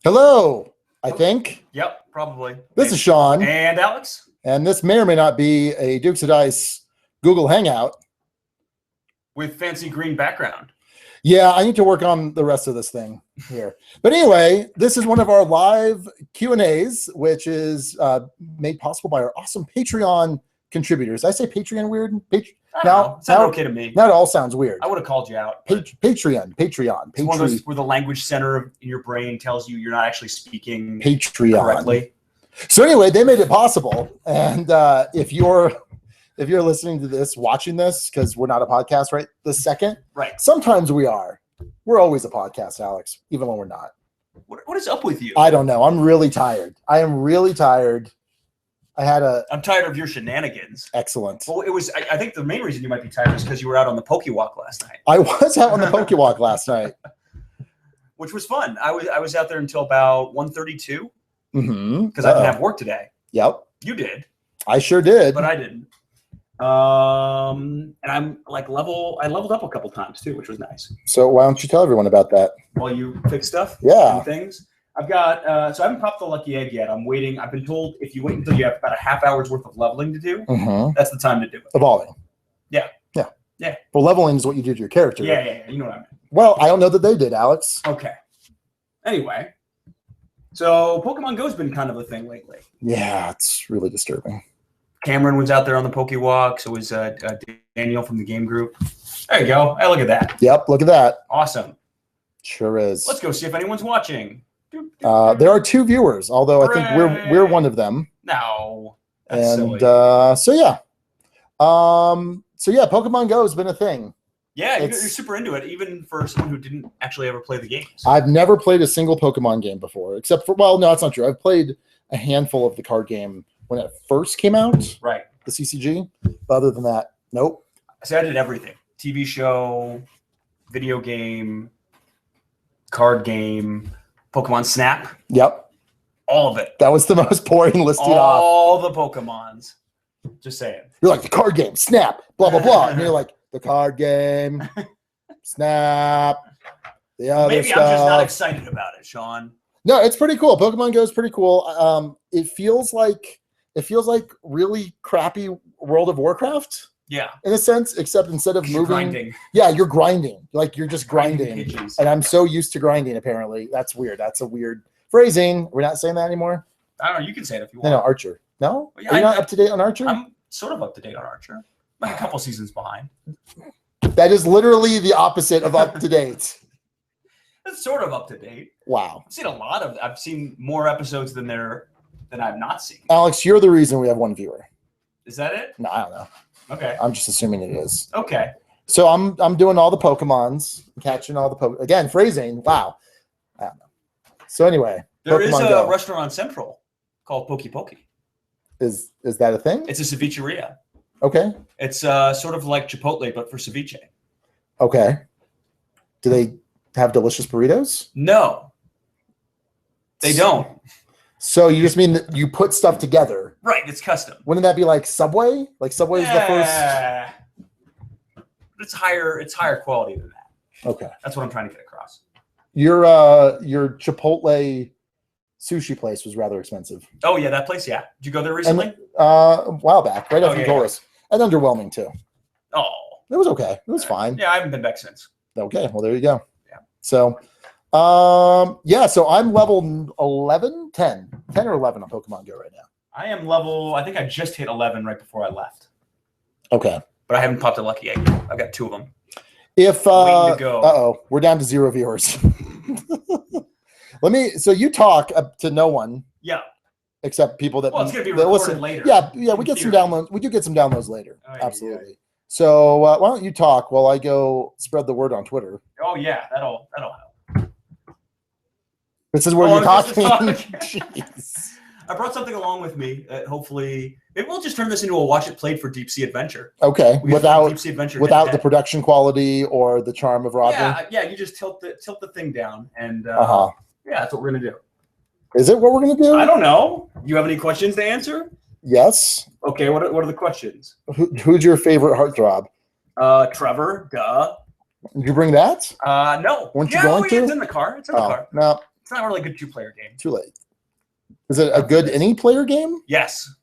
Hello, I think. Yep, probably. This is Sean. And Alex. And this may or may not be a Dukes of Dice Google Hangout. With fancy green background. Yeah, I need to work on the rest of this thing here. But anyway, this is one of our live Q&As, which is made possible by our awesome Patreon contributors. Did I say Patreon weird? Now, it sounded okay to me. Now it all sounds weird. I would have called you out. Patreon. It's one of those where the language center in your brain tells you you're not actually speaking Patreon correctly. So anyway, they made it possible. And if you're listening to this, watching this, because we're not a podcast right this second. Right. Sometimes we are. We're always a podcast, Alex, even when we're not. What is up with you? I don't know. I'm really tired. I am really tired. I'm tired of your shenanigans. Excellent. Well, I think the main reason you might be tired is because you were out on the Pokewalk last night. I was out on the Pokewalk last night. Which was fun. I was out there until about 1:32. Mm-hmm. Because I didn't have work today. Yep. You did. I sure did. But I didn't. And I'm I leveled up a couple times too, which was nice. So why don't you tell everyone about that? While you fix stuff? Yeah. And things. I've got, so I haven't popped the lucky egg yet. I'm waiting. I've been told if you wait until you have about a half hour's worth of leveling to do, that's the time to do it. Evolving. Yeah. Yeah. Yeah. Well, leveling is what you do to your character. Yeah. You know what I mean. Well, I don't know that they did, Alex. Okay. Anyway. So Pokemon Go's been kind of a thing lately. Yeah, it's really disturbing. Cameron was out there on the Pokewalk. So was Daniel from the game group. There you go. Hey, look at that. Yep, look at that. Awesome. Sure is. Let's go see if anyone's watching. There are 2 viewers, although I think we're one of them. No. That's and silly. So yeah. Pokemon Go has been a thing. Yeah, you're super into it, even for someone who didn't actually ever play the games. I've never played a single Pokemon game before, except for, well, no, that's not true. I've played a handful of the card game when it first came out. Right. The CCG. But other than that, nope. So I did everything. TV show, video game, card game, Pokemon Snap. Yep. All of it. That was the most boring listed off. All the Pokemons. Just saying. You're like, the card game, Snap, blah, blah, blah. And you're like, the card game, Snap, the other Maybe stuff. I'm just not excited about it, Sean. No, it's pretty cool. Pokemon Go is pretty cool. It feels like really crappy World of Warcraft. Yeah. In a sense, except instead of moving, grinding. Yeah, you're grinding. Like you're just grinding. Pigeons. And I'm so used to grinding. Apparently, that's weird. That's a weird phrasing. We're not saying that anymore. I don't know. You can say it if you want. No, Archer. No, well, yeah, are you not up to date on Archer? I'm sort of up to date on Archer. Like a couple seasons behind. That is literally the opposite of up to date. It's sort of up to date. Wow. I've seen more episodes than I've not seen. Alex, you're the reason we have 1 viewer. Is that it? No, I don't know. Okay. I'm just assuming it is. Okay. So I'm doing all the Pokemons, catching all the again, phrasing. Wow. I don't know. So anyway, there Pokemon is a Go. restaurant on Central called Poke Poke. Is that a thing? It's a cevicheria. Okay. It's sort of like Chipotle, but for ceviche. Okay. Do they have delicious burritos? No. They don't. So you just mean that you put stuff together. Right, it's custom. Wouldn't that be like Subway? Like Subway is the first. It's higher quality than that. Okay. That's what I'm trying to get across. Your Chipotle sushi place was rather expensive. Oh yeah, that place, yeah. Did you go there recently? And, a while back, right after you told yeah. us. And underwhelming too. Oh. It was okay. It was fine. Yeah, I haven't been back since. Okay, well there you go. Yeah. So so I'm level 11, 10 or 11 on Pokemon Go right now. I am I think I just hit 11 right before I left. Okay. But I haven't popped a lucky egg. I've got 2 of them. If waiting to go. We're down to 0 viewers. So you talk up to no one. Yeah. Except people that it's gonna be recorded later. Yeah, we get some downloads. We do get some downloads later. Oh, yeah, absolutely. Yeah. So why don't you talk while I go spread the word on Twitter? Oh yeah, that'll help. This is where you're talking. Jeez. I brought something along with me. Hopefully, maybe we'll just turn this into a watch it played for Deep Sea Adventure. Okay, without Deep Sea Adventure without the production quality or the charm of Roger. Yeah. You just tilt the thing down, and yeah, that's what we're gonna do. Is it what we're gonna do? I don't know. You have any questions to answer? Yes. Okay. What are the questions? Who's your favorite heartthrob? Trevor. Duh. Did you bring that? No. Weren't you going to? It's in the car. It's in the car. No. It's not really a good 2-player game. Too late. Is it a good any player game? Yes.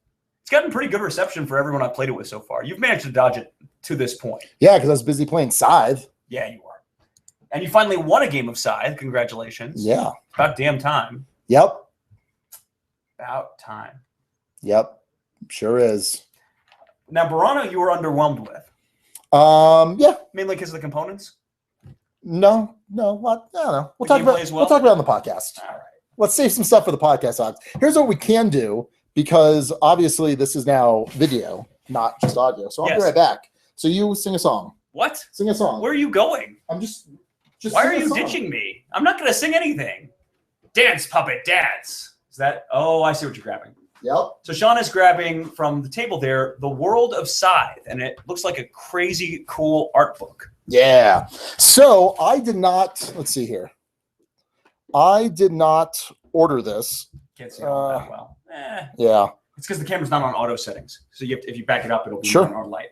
It's gotten pretty good reception for everyone I've played it with so far. You've managed to dodge it to this point. Yeah, because I was busy playing Scythe. Yeah, you are. And you finally won a game of Scythe. Congratulations. Yeah. About damn time. Yep. About time. Yep. Sure is. Now, Burano, you were underwhelmed with. Yeah. Mainly because of the components? No. I don't know. We'll The talk about gameplay as well? we'll talk about it on the podcast. All right. Let's save some stuff for the podcast, Alex. Here's what we can do, because obviously this is now video, not just audio. So I'll be right back. So you sing a song. What? Sing a song. Where are you going? I'm just Why are sing a you song. ditching me? I'm not going to sing anything. Dance, puppet, dance. Is that? Oh, I see what you're grabbing. Yep. So Sean is grabbing from the table there, The World of Scythe, and it looks like a crazy cool art book. Yeah. So I did not, let's see here. I did not order this. Can't see it all that well. Yeah. It's because the camera's not on auto settings. So if you back it up, it'll be Sure. on our light.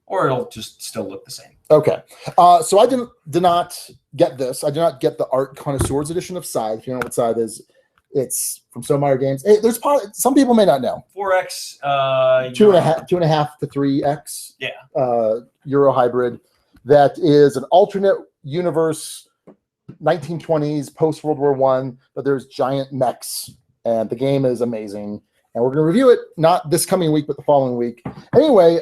Or it'll just still look the same. Okay. So I did not get this. I did not get the Art Connoisseurs edition of Scythe. If you know what Scythe is, it's from Stonemaier Games. Hey, there's some people may not know. 4X. 2.5 to 3X. Yeah. Euro hybrid. That is an alternate universe, 1920s, post World War I, but there's giant mechs, and the game is amazing. And we're going to review it not this coming week, but the following week. Anyway,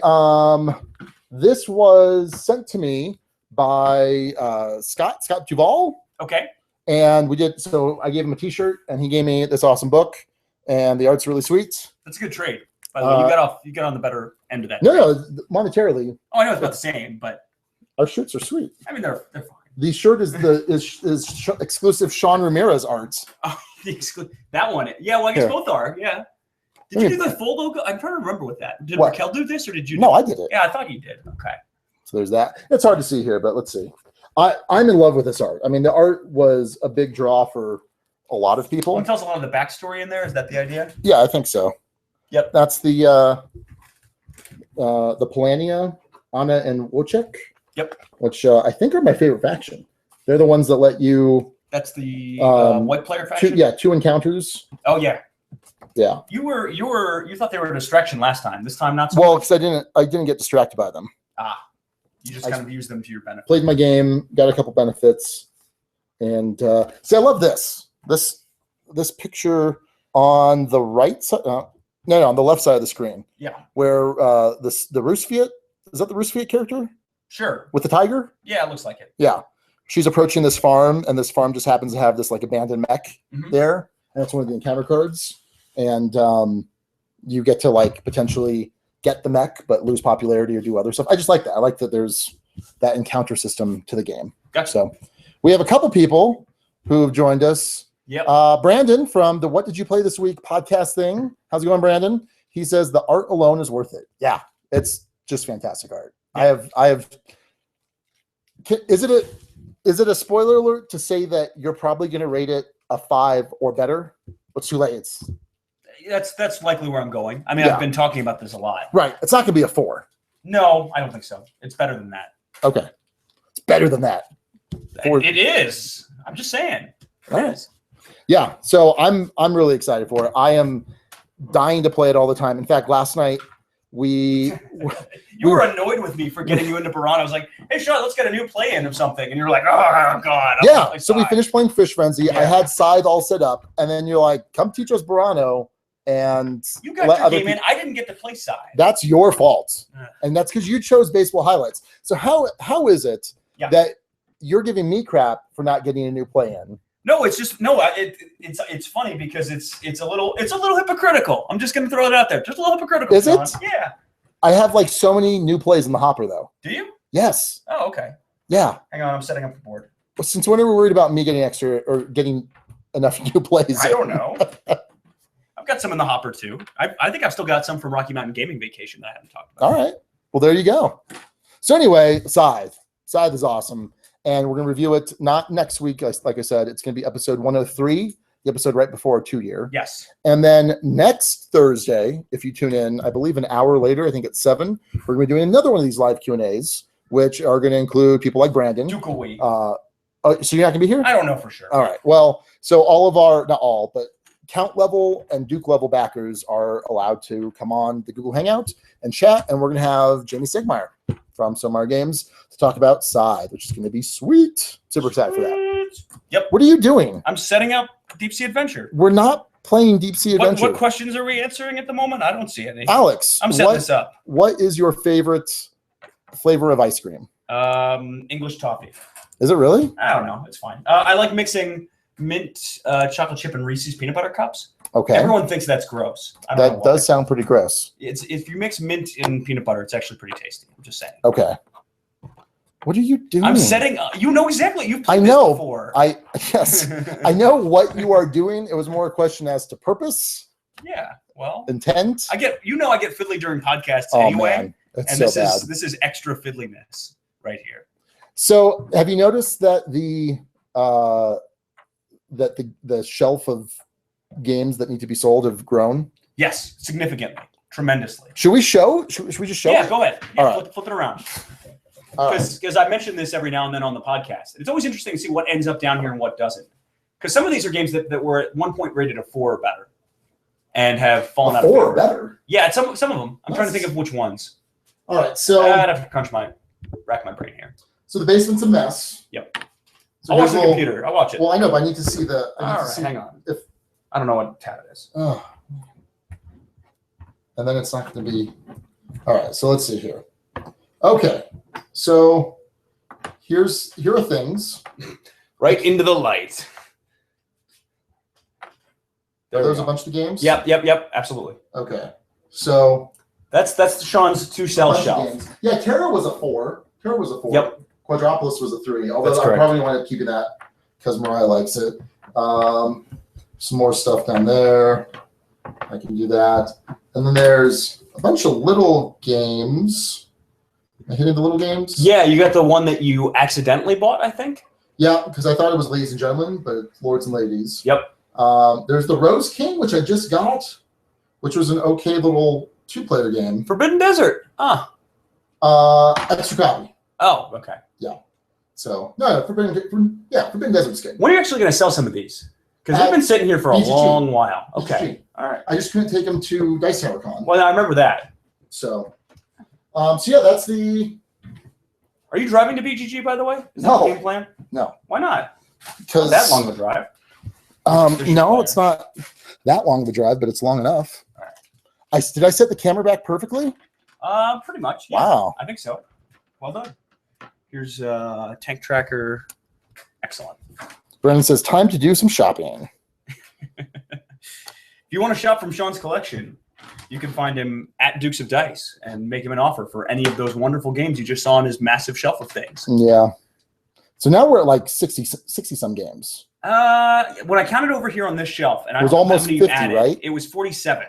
this was sent to me by Scott Duvall. Okay. And so I gave him a t-shirt, and he gave me this awesome book, and the art's really sweet. That's a good trade. By the way, you got on the better end of that. No, monetarily. Oh, I know it's not the same, but our shirts are sweet. I mean they're fine. The shirt is exclusive Sean Ramirez art. Oh, that one. Yeah, well, I guess Here. both are. Yeah. Did you do the full logo? I'm trying to remember with that. Did What? Raquel do this, or did you? No, I did it. Yeah, I thought you did. Okay. So there's that. It's hard to see here, but let's see. I'm in love with this art. I mean, the art was a big draw for a lot of people. Well, it tells a lot of the backstory in there. Is that the idea? Yeah, I think so. Yep. That's the Polania, Anna, and Wojciech. Yep. Which I think are my favorite faction. They're the ones that let you. That's the white player faction. Two encounters. Oh yeah. Yeah. You thought they were a distraction last time. This time not so. Well, because I didn't get distracted by them. You just kind of used them to your benefit. Played my game, got a couple benefits, and see, I love this picture on the right side. No, on the left side of the screen. Yeah. Where the Rusviet, is that the Rusviet character? Sure. With the tiger? Yeah, it looks like it. Yeah. She's approaching this farm, and this farm just happens to have this like abandoned mech there, and that's one of the encounter cards. And you get to like potentially get the mech, but lose popularity or do other stuff. I just like that. I like that there's that encounter system to the game. Gotcha. So we have a couple people who have joined us. Yep. Brandon from the What Did You Play This Week podcast thing. How's it going, Brandon? He says the art alone is worth it. Yeah, it's just fantastic art. Yeah. I have. Is it a spoiler alert to say that you're probably going to rate it a 5 or better? It's too late. That's likely where I'm going. I mean, Yeah. I've been talking about this a lot. Right. It's not going to be a 4. No, I don't think so. It's better than that. Okay. It's better than that. It is. I'm just saying. All right. Yeah. So I'm really excited for it. I am dying to play it all the time. In fact, last night you were annoyed with me for getting you into Piranha. I was like, hey, Sean, let's get a new play-in of something. And you're like, oh, God. Yeah. So we finished playing Fish Frenzy. Yeah. I had Scythe all set up. And then you're like, come teach us Burano. And you got your game in. I didn't get to play Scythe. That's your fault. Yeah. And that's because you chose baseball highlights. So how is it that you're giving me crap for not getting a new play-in? No, it's just it's funny because it's a little hypocritical. I'm just gonna throw it out there. Just a little hypocritical. Is Sean. it? Yeah. I have like so many new plays in the hopper though. Do you? Yes. Oh, okay. Yeah. Hang on, I'm setting up the board. Well, since when are we worried about me getting extra or getting enough new plays? I don't know. I've got some in the hopper too. I think I've still got some from Rocky Mountain Gaming Vacation that I haven't talked about. All right. Well, there you go. So anyway, Scythe. Scythe is awesome. And we're going to review it not next week. Like I said, it's going to be episode 103, the episode right before our 2-year. Yes. And then next Thursday, if you tune in, I believe an hour later, I think at 7, we're going to be doing another one of these live Q&As which are going to include people like Brandon. Duke away. So you're not going to be here? I don't know for sure. All right. Well, so all of our, not all, but count level and Duke level backers are allowed to come on the Google Hangout and chat. And we're going to have Jamie Stegmeyer from Somar Games to talk about Side, which is going to be sweet. Super excited for that. Yep. What are you doing? I'm setting up Deep Sea Adventure. We're not playing Deep Sea Adventure. What questions are we answering at the moment? I don't see any. Alex, I'm setting this up. What is your favorite flavor of ice cream? English toffee. Is it really? I don't know. It's fine. I like mixing mint chocolate chip and Reese's peanut butter cups. Okay. Everyone thinks that's gross. I don't know That does sound pretty gross. It's if you mix mint and peanut butter, it's actually pretty tasty. I'm just saying. Okay. What are you doing? I'm setting. You know exactly. You've played I know. this before. Yes. I know what you are doing. It was more a question as to purpose. Yeah. Well. Intent. I get fiddly during podcasts anyway. Man. That's and so this bad. this is extra fiddliness right here. So have you noticed that the shelf of games that need to be sold have grown? Yes, significantly, tremendously. Should we show? Should we just show? Yeah, it? go ahead. Yeah, All right. flip it around. Right. Because I mention this every now and then on the podcast. It's always interesting to see what ends up down here and what doesn't. Because some of these are games that were at one point rated a 4 or better and have fallen out of 4 favor. or better? Yeah, some of them. I'm trying to think of which ones. All right, so I'd have to rack my brain here. So the basement's a mess. Yep. So I'll watch the computer. I'll watch it. Well, I know, but I need to see the. All right, hang on. I don't know what tab it is. Oh. And then it's not going to be. All right, so let's see here. Okay, so here are things. Right into the light. There's a bunch of games. Yep. Absolutely. Okay, so that's Sean's 2-cell shelf. Yeah, Terra was a 4. Yep. Quadropolis was a 3. Although That's I correct. probably want to keep that because Mariah likes it. Some more stuff down there. I can do that. And then there's a bunch of little games. Am I hitting the little games? Yeah, you got the one that you accidentally bought, I think. Yeah, because I thought it was Ladies and Gentlemen, but it's Lords and Ladies. Yep. There's the Rose King, which I just got, which was an okay little 2-player game. Forbidden Desert. Extra copy. Oh, okay. Yeah. So Forbidden Desert's good. When are you actually going to sell some of these? Because they've been sitting here for a BGG. long while. Okay. BGG. All right. I just couldn't take them to Dice Tower Con. Well, I remember that. So yeah, that's the. Are you driving to BGG, by the way? Is that No. the game plan? No. Why not? Because Not that long of a drive. No, it's not that long of a drive, but it's long enough. All right. Did I set the camera back perfectly? Pretty much. Yeah. Wow. I think so. Well done. Here's Tank Tracker. Excellent. Brennan says, time to do some shopping. If you want to shop from Sean's collection, you can find him at Dukes of Dice and make him an offer for any of those wonderful games you just saw on his massive shelf of things. Yeah. So now we're at like 60 some games. When I counted over here on this shelf, and It was almost 50, right? It was 47.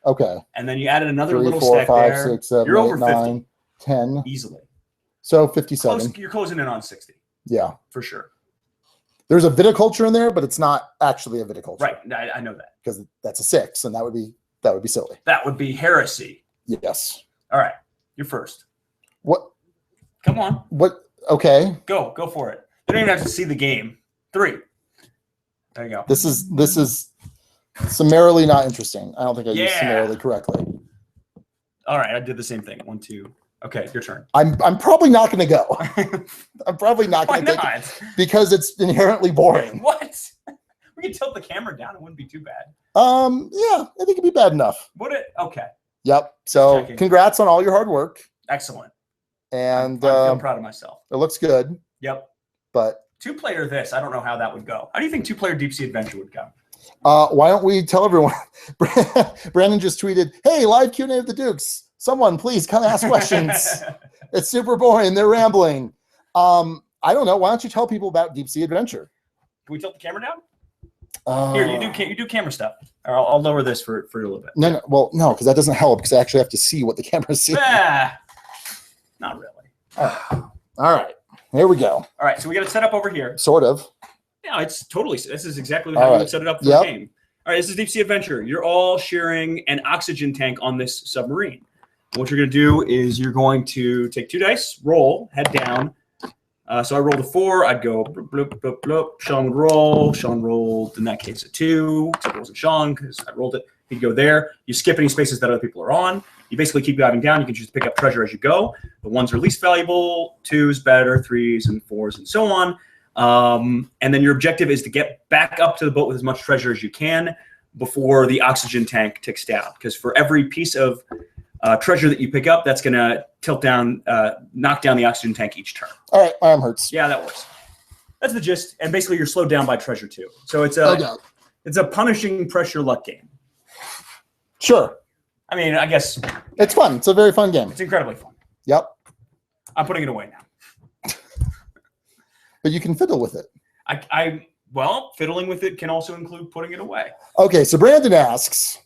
Okay. And then you added another 3, little 4, stack 5, there. 6, 7, You're 8, over 50. 9, 10. Easily. So 57. You're closing in on 60. Yeah. For sure. There's a viticulture in there, but it's not actually a viticulture. Right. I know that. Because that's a 6, and that would be silly. That would be heresy. Yes. All right. You're first. What? Come on. What? Okay. Go for it. You don't even have to see the game. 3. There you go. This is summarily not interesting. I don't think I used summarily correctly. All right. I did the same thing. 1, 2. Okay, your turn. I'm probably not going to go. I'm probably not going to take it because it's inherently boring. What? We could tilt the camera down. It wouldn't be too bad. Yeah, I think it'd be bad enough. Would it? Okay. Yep. So Checking. Congrats on all your hard work. Excellent. And I feel proud of myself. it looks good. Yep. But 2-player this, I don't know how that would go. How do you think 2-player Deep Sea Adventure would go? why don't we tell everyone? Brandon just tweeted, "Hey, live Q&A of the Dukes. Someone please come ask questions. It's super boring. They're rambling." I don't know. Why don't you tell people about Deep Sea Adventure? Can we tilt the camera down? Here, you do camera stuff. Or I'll lower this for a little bit. No, well, no, because that doesn't help because I actually have to see what the camera's seeing. Not really. All right. Here we go. All right, so we got it set up over here. Sort of. Yeah, it's totally. This is exactly how you would set it up for a game. All right, this is Deep Sea Adventure. You're all sharing an oxygen tank on this submarine. What you're going to do is you're going to take 2 dice, roll, head down. So I rolled a 4. I'd go bloop, bloop, bloop, bloop. Sean would roll. Sean rolled, in that case, a 2. Except it wasn't Sean because I rolled it. He'd go there. You skip any spaces that other people are on. You basically keep diving down. You can choose to pick up treasure as you go. The 1s are least valuable, 2s better, 3s and 4s, and so on. And then your objective is to get back up to the boat with as much treasure as you can before the oxygen tank ticks down. Because for every piece of treasure that you pick up, that's going to tilt down, knock down the oxygen tank each turn. All right, my arm hurts. Yeah, that works. That's the gist. And basically, you're slowed down by treasure too. So it's a punishing pressure luck game. Sure. I mean, I guess it's fun. It's a very fun game. It's incredibly fun. Yep. I'm putting it away now. But you can fiddle with it. Well, fiddling with it can also include putting it away. Okay, so Brandon asks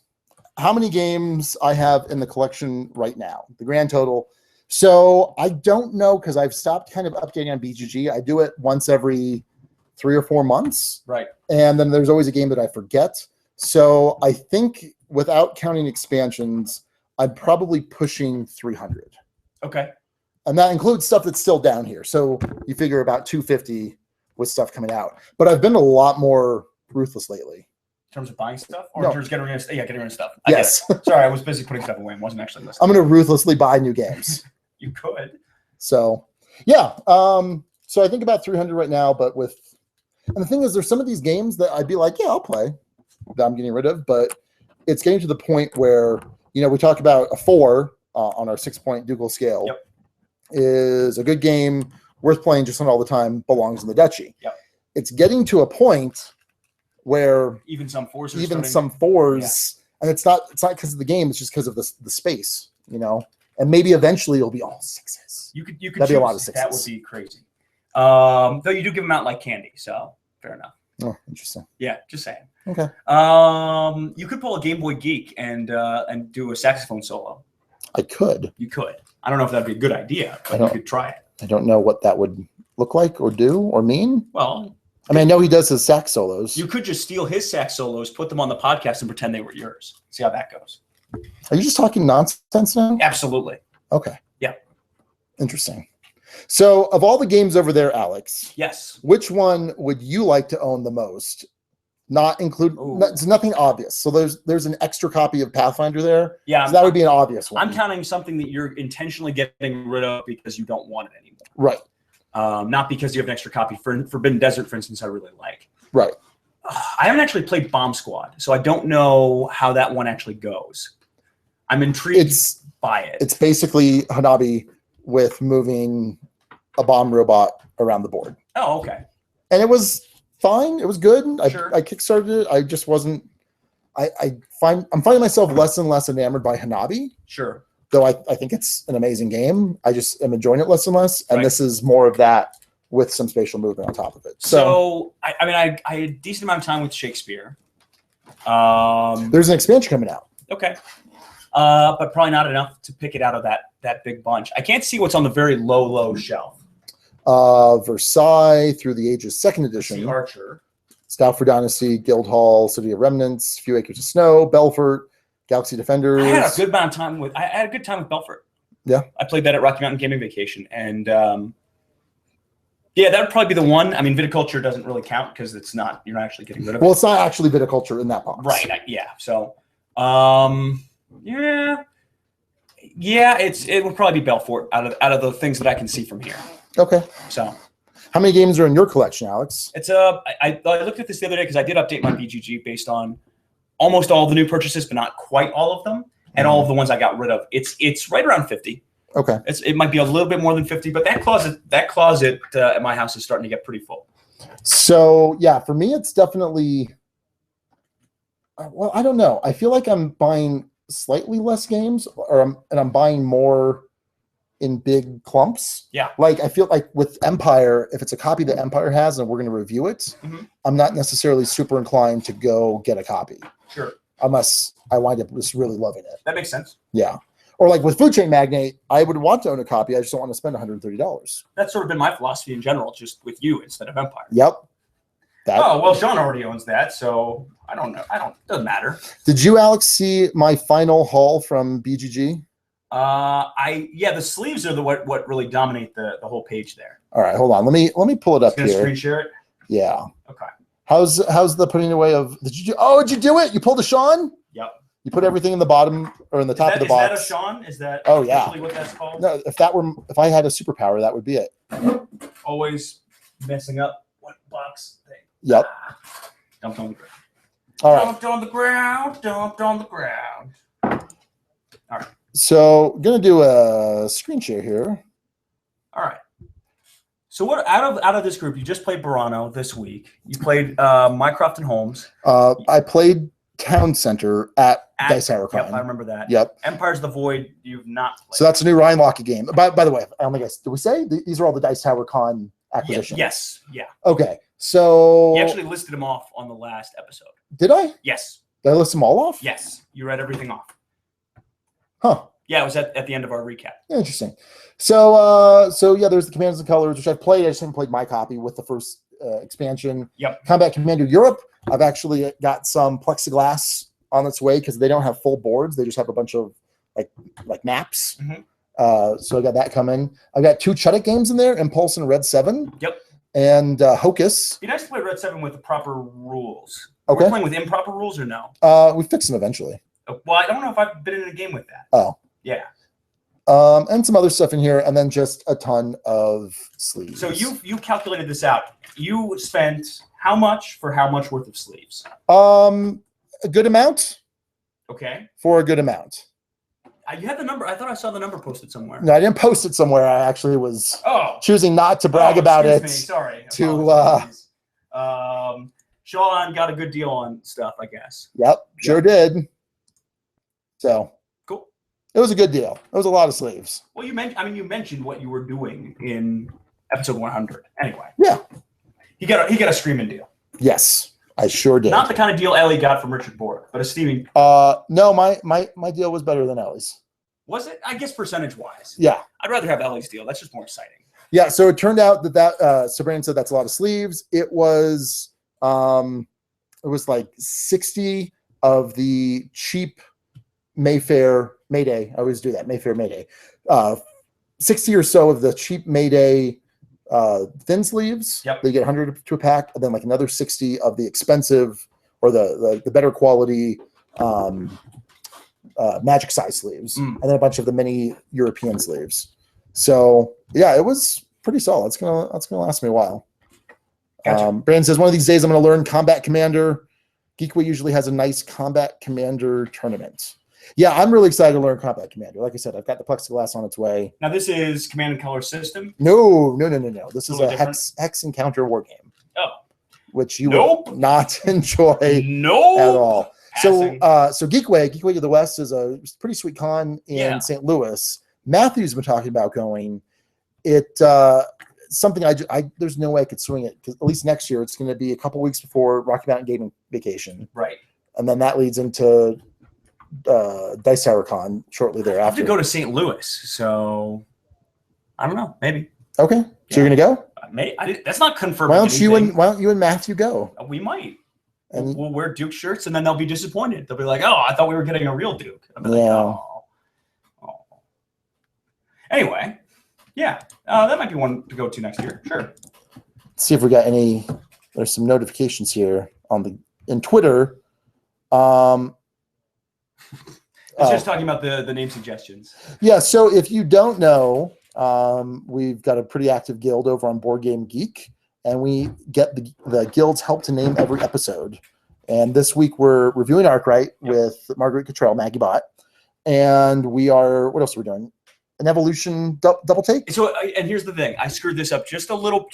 how many games I have in the collection right now, the grand total. So I don't know because I've stopped kind of updating on BGG. I do it once every 3 or 4 months. Right. And then there's always a game that I forget. So I think without counting expansions, I'm probably pushing 300. Okay. And that includes stuff that's still down here. So you figure about 250 with stuff coming out. But I've been a lot more ruthless lately. In terms of buying stuff? Or No. in terms of getting rid of stuff? Yes. Sorry, I was busy putting stuff away and wasn't actually listening. I'm going to ruthlessly buy new games. You could. So, yeah. So I think about 300 right now, but and the thing is, there's some of these games that I'd be like, yeah, I'll play, that I'm getting rid of, but it's getting to the point where, we talk about a 4 on our 6-point Dougal scale. Yep. Is a good game, worth playing just not all the time, belongs in the duchy. Yep. It's getting to a point where even some 4s and it's not because of the game, it's just because of the space, and maybe eventually it'll be all 6s. You could that'd be a lot of 6s. That would be crazy. Though you do give them out like candy, so fair enough. Oh, interesting. Yeah, just saying. Okay. You could pull a Game Boy Geek and do a saxophone solo. I could. You could. I don't know if that'd be a good idea, but you could try it. I don't know what that would look like or do or mean. Well, I mean, I know he does his sax solos. You could just steal his sax solos, put them on the podcast, and pretend they were yours. See how that goes. Are you just talking nonsense now? Absolutely. Okay. Yeah. Interesting. So, of all the games over there, Alex, yes, which one would you like to own the most? Not include. It's nothing obvious. So there's an extra copy of Pathfinder there. Yeah, so that would be an obvious one. I'm counting something that you're intentionally getting rid of because you don't want it anymore. Right. Not because you have an extra copy. For Forbidden Desert, for instance, I really like. Right. I haven't actually played Bomb Squad, so I don't know how that one actually goes. I'm intrigued by it. It's basically Hanabi with moving a bomb robot around the board. Oh, okay. And it was fine. It was good. Sure. I kickstarted it. I just wasn't. I'm finding myself less and less enamored by Hanabi. Sure. Though I think it's an amazing game. I just am enjoying it less and less. And Right. this is more of that with some spatial movement on top of it. So I had a decent amount of time with Shakespeare. There's an expansion coming out. Okay. But probably not enough to pick it out of that big bunch. I can't see what's on the very low shelf. Versailles Through the Ages, 2nd edition. The Archer. Stouffer Dynasty, Guildhall, City of Remnants, Few Acres of Snow, Belfort, Galaxy Defenders. I had a good amount of time with. I had a good time with Belfort. Yeah. I played that at Rocky Mountain Gaming Vacation, and yeah, that would probably be the one. I mean, Viticulture doesn't really count because it's not. You're not actually getting rid of it. Well, it's not actually Viticulture in that box. Right. Yeah. So, yeah. It would probably be Belfort out of the things that I can see from here. Okay. So, how many games are in your collection, Alex? it's I looked at this the other day because I did update my BGG based on almost all the new purchases, but not quite all of them, and all of the ones I got rid of. It's right around 50. Okay. It might be a little bit more than 50, but that closet at my house is starting to get pretty full. So yeah, for me, it's definitely. Well, I don't know. I feel like I'm buying slightly less games, and I'm buying more in big clumps. Yeah. Like I feel like with Empire, if it's a copy that Empire has and we're going to review it, I'm not necessarily super inclined to go get a copy. Sure. Unless I wind up just really loving it. That makes sense. Yeah. Or like with Food Chain Magnate, I would want to own a copy. I just don't want to spend $130. That's sort of been my philosophy in general, just with you instead of Empire. Yep. Oh, well, Sean already owns that, so I don't know. Doesn't matter. Did you, Alex, see my final haul from BGG? The sleeves are what really dominate the whole page there. All right, hold on. Let me pull it up Gonna here. Screen share it. Yeah. Okay. How's the putting away of? Did you do it? You pulled a Sean? Yep. You put everything in the bottom or in the top of the box. Is that a Sean? Is that yeah. what that's called? No, if I had a superpower, that would be it. Always messing up what box thing. Yep. Dumped on the ground. All right. Dumped on the ground. Dumped on the ground. All right. So gonna do a screen share here. All right. So what out of this group, you just played Burano this week. You played Mycroft and Holmes. I played Town Center at Dice Tower Con. Yep, I remember that. Yep. Empires of the Void, you've not played. So that's a new Ryan Lochte game. By the way, I don't think did we say these are all the Dice Tower Con acquisitions? Yes. Yeah. Okay. So you actually listed them off on the last episode. Did I? Yes. Did I list them all off? Yes. You read everything off. Huh. Yeah, it was at the end of our recap. Interesting. So yeah, there's the Commanders and Colors, which I've played. I just haven't played my copy with the first expansion. Yep. Combat Commander Europe. I've actually got some plexiglass on its way because they don't have full boards. They just have a bunch of like maps. Mm-hmm. So I got that coming. I've got 2 Chuddick games in there, Impulse and Red 7. Yep. And Hocus. It'd be nice to play Red 7 with the proper rules. Okay. We're playing with improper rules or no? We fix them eventually. Well, I don't know if I've been in a game with that. Oh. Yeah. And some other stuff in here, and then just a ton of sleeves. So you calculated this out. You spent how much for how much worth of sleeves? A good amount. Okay. For a good amount. You had the number. I thought I saw the number posted somewhere. No, I didn't post it somewhere. I actually was choosing not to brag about it. Sorry. Sean got a good deal on stuff, I guess. Yep, sure did. So cool. It was a good deal. It was a lot of sleeves. Well, you mentioned what you were doing in episode 100. Anyway. Yeah. He got a screaming deal. Yes, I sure did. Not the kind of deal Ellie got from Richard Borg, but a steaming. No, my deal was better than Ellie's. Was it? I guess percentage wise. Yeah. I'd rather have Ellie's deal. That's just more exciting. Yeah. So it turned out that Sabrina said that's a lot of sleeves. It was like 60 of the cheap Mayfair Mayday. I always do that. Mayfair Mayday. 60 or so of the cheap Mayday thin sleeves. Yep. They get 100 to a pack, and then like another 60 of the expensive or the better quality magic size sleeves, and then a bunch of the mini European sleeves. So yeah, it was pretty solid. It's gonna last me a while. Gotcha. Brandon says one of these days I'm gonna learn Combat Commander. Geekway usually has a nice Combat Commander tournament. Yeah, I'm really excited to learn Combat Commander. Like I said, I've got the plexiglass on its way. Now this is Command and Color system. No. This is a hex encounter war game. Oh, which you will not enjoy at all. Passing. So Geekway to the West is a pretty sweet con in St. Louis. Matthew's been talking about going. Something there's no way I could swing it because at least next year it's going to be a couple weeks before Rocky Mountain Gaming Vacation, right? And then that leads into Dice Tower Con shortly thereafter. I have to go to St. Louis, so I don't know. Maybe. Okay, so you're gonna go? That's not confirmed. Why don't you and Matthew go? We might. And we'll wear Duke shirts, and then they'll be disappointed. They'll be like, "Oh, I thought we were getting a real Duke." I'll be like, oh. Anyway, that might be one to go to next year. Sure. Let's see if we got any. There's some notifications here in Twitter. It's just talking about the name suggestions. Yeah. So if you don't know, we've got a pretty active guild over on Board Game Geek, and we get the guild's help to name every episode. And this week we're reviewing Arkwright with Marguerite Cottrell, Maggie Bott, and we are. What else are we doing? An Evolution double take. So, and here's the thing: I screwed this up just a little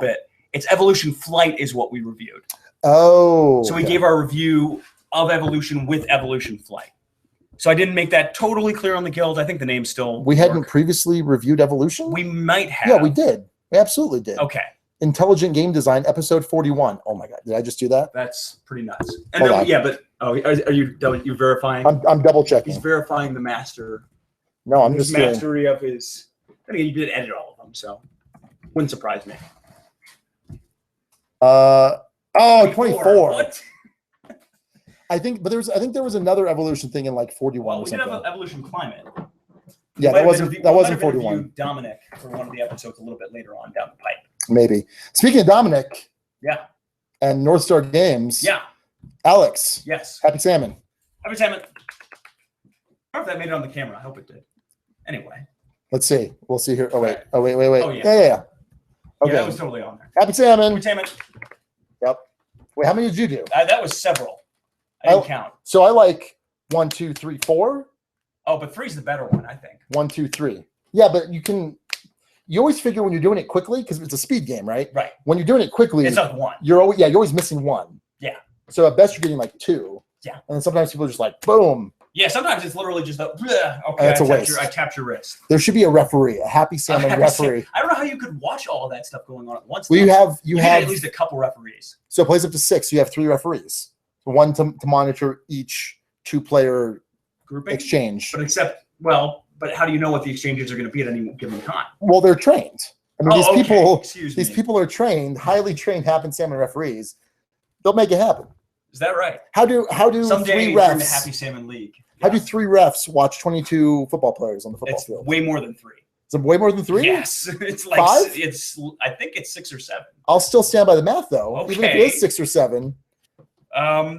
bit. It's Evolution Flight is what we reviewed. Oh. So we gave our review of Evolution with Evolution Flight. So I didn't make that totally clear on the guild. I think the name still. We hadn't previously reviewed Evolution. We might have. Yeah, we did. We absolutely did. Okay. Intelligent Game Design, episode 41. Oh my God, did I just do that? That's pretty nuts. And then, are you verifying? I'm double checking. He's verifying the master. No, I'm his just mastery of his. I mean, you did edit all of them, so wouldn't surprise me. 24. What? I think there was another Evolution thing in like 41 Well, or we something. did have Evolution Climate. Yeah, that wasn't 41. Interview Dominic for one of the episodes a little bit later on down the pipe. Maybe. Speaking of Dominic. Yeah. And North Star Games. Yeah. Alex. Yes. Happy Salmon. Happy Salmon. I don't know if that made it on the camera. I hope it did. Anyway. Let's see. We'll see here. Oh, wait. Oh, yeah. Yeah. Okay. Yeah, that was totally on there. Happy Salmon. Happy Salmon. Yep. Wait, how many did you do? That was several. I didn't count. So I like 1, 2, 3, 4. Oh, but 3's the better one, I think. 1, 2, 3. Yeah, but you always figure when you're doing it quickly, because it's a speed game, right? Right. When you're doing it quickly, it's like 1. You're always missing 1. Yeah. So at best you're getting like 2. Yeah. And then sometimes people are just like, boom. Yeah, sometimes it's literally just okay, that's a waste. I tapped your wrist. There should be a referee, a Happy Salmon referee. I don't know how you could watch all of that stuff going on at once. Well, you have at least a couple referees. So it plays up to 6. You have 3 referees. So 1 to monitor each 2-player grouping exchange. But how do you know what the exchanges are going to be at any given time? Well, they're trained. I mean, these people are trained, highly trained Happy Salmon referees. They'll make it happen. Is that right? How do someday 3 refs? The Happy Salmon League. How do 3 refs watch 22 football players on the football field? Way more than 3. Is it way more than 3? Yes, it's like 5? I think it's 6 or 7. I'll still stand by the math though. Okay. Even if it is 6 or 7.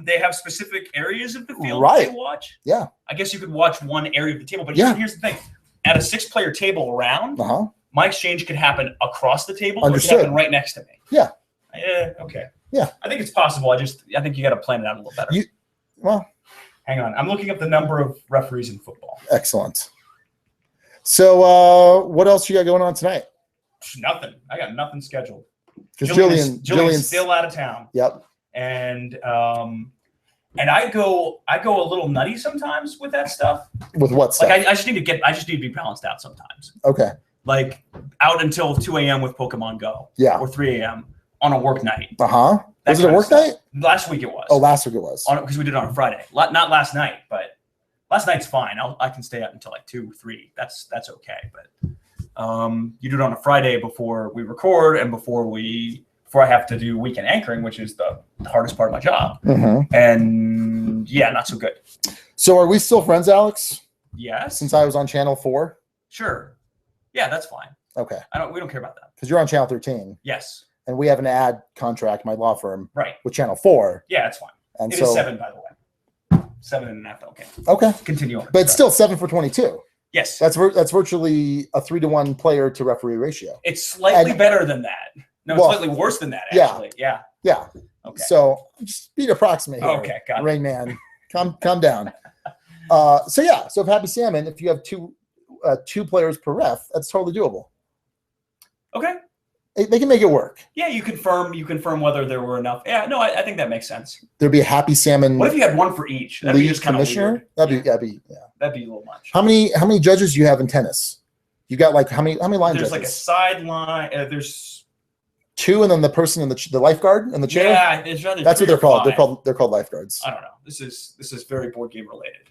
They have specific areas of the field right. that they watch. Yeah. I guess you could watch one area of the table, but yeah. Here's the thing: at a 6-player table round, my exchange could happen across the table, Understood. or it could happen right next to me. Yeah. Okay. Yeah. I think it's possible. I think you got to plan it out a little better. Hang on. I'm looking up the number of referees in football. Excellent. So, what else you got going on tonight? Nothing. I got nothing scheduled. Because Jillian's still out of town. Yep. And I go a little nutty sometimes with that stuff. With what stuff? Like I just need to be balanced out sometimes. Okay. Like out until 2 a.m. with Pokemon Go. Yeah. Or 3 a.m. on a work night. Was it a work night? Last week it was. Oh, last week it was. Because we did it on a Friday. Not last night, but last night's fine. I can stay up until like 2 or 3. That's okay. But you do it on a Friday before we record and before I have to do weekend anchoring, which is the hardest part of my job. Mm-hmm. And yeah, not so good. So are we still friends, Alex? Yes. Since I was on channel 4? Sure. Yeah, that's fine. Okay. We don't care about that. Because you're on channel 13. Yes. And we have an ad contract, my law firm, right, with channel 4. Yeah, that's fine. And it is 7, by the way. 7 and a half. Okay. Okay. Continue on. But it's still 7 for 22. Yes. That's virtually a 3-to-1 player to referee ratio. It's slightly better than that. No, it's slightly worse than that, actually. Yeah. Okay. So just be approximate here. Okay, got it. Rain Man, calm down. So if Happy Salmon, if you have 2 players per ref, that's totally doable. Okay. They can make it work. Yeah, you confirm whether there were enough. Yeah, no, I think that makes sense. There'd be a Happy Salmon. What if you had 1 for each? That'd be just kind of weird. That'd be That'd be a little much. How many judges do you have in tennis? You got like how many line There's judges? like a sideline. There's 2, and then the person in the lifeguard in the chair. Yeah, it's rather. That's what they're called. 5. They're called lifeguards. I don't know. This is very board game related.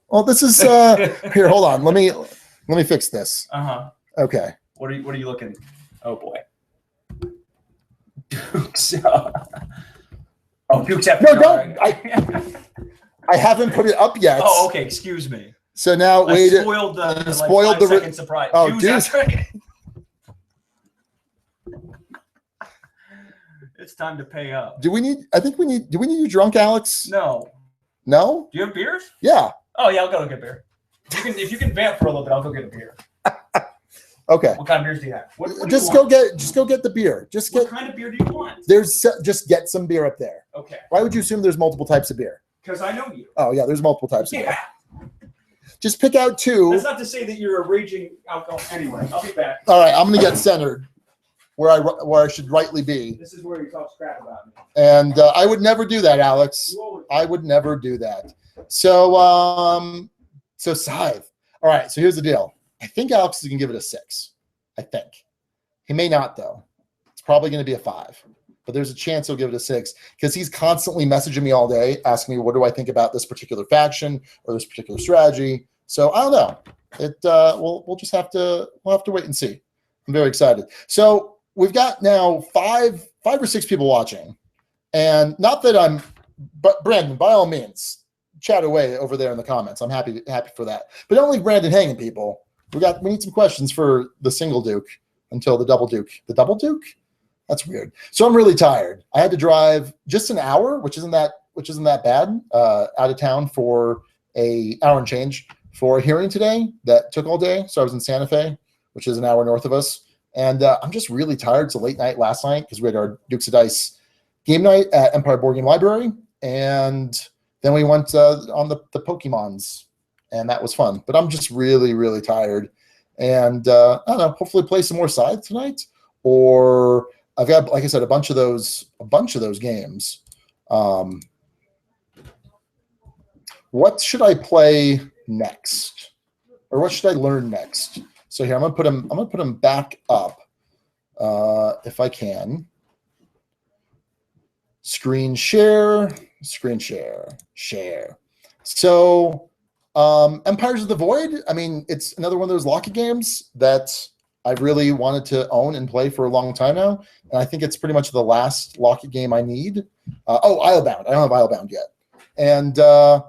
Well, this is here. Hold on. Let me fix this. Okay. What are you looking? Oh boy. Dukes. Dukes after. No, don't. I haven't put it up yet. Oh, okay. Excuse me. So now I spoiled the second surprise. Oh, Dukes. It's time to pay up. Do we need you drunk, Alex? No. No? Do you have beers? Yeah. Oh yeah, I'll go get beer. If you can vamp for a little bit, I'll go get a beer. Okay. What kind of beers do you have? What just go get the beer. What kind of beer do you want? Just get some beer up there. Okay. Why would you assume there's multiple types of beer? Because I know you. Oh yeah, there's multiple types of beer. Yeah. Just pick out 2. That's not to say that you're a raging alcohol. Anyway, I'll be back. All right, I'm gonna get centered where I should rightly be. This is where you talk crap about me. And I would never do that, Alex. I would never do that. So Scythe. All right, so here's the deal. I think Alex is gonna give it a 6. I think. He may not though. It's probably gonna be a 5. But there's a chance he'll give it a 6 because he's constantly messaging me all day, asking me what do I think about this particular faction or this particular strategy. So I don't know. We'll just have to wait and see. I'm very excited. So we've got now 5 or 6 people watching, and not that but Brandon, by all means, chat away over there in the comments. I'm happy for that. But don't leave Brandon hanging, people. We need some questions for the single Duke until the double Duke. The double Duke? That's weird. So I'm really tired. I had to drive just an hour, which isn't that bad, out of town for an hour and change for a hearing today that took all day. So I was in Santa Fe, which is an hour north of us. And I'm just really tired. It's a late night last night because we had our Dukes of Dice game night at Empire Board Game Library. And then we went on the Pokemons, and that was fun. But I'm just really, really tired. And I don't know, hopefully play some more Scythe tonight. Or I've got, like I said, a bunch of those games. What should I play next? Or what should I learn next? So here, I'm gonna put them back up if I can. Screen share. So Empires of the Void, I mean, it's another one of those Locky games that I've really wanted to own and play for a long time now. And I think it's pretty much the last Locky game I need. Islebound. I don't have Islebound yet. And I've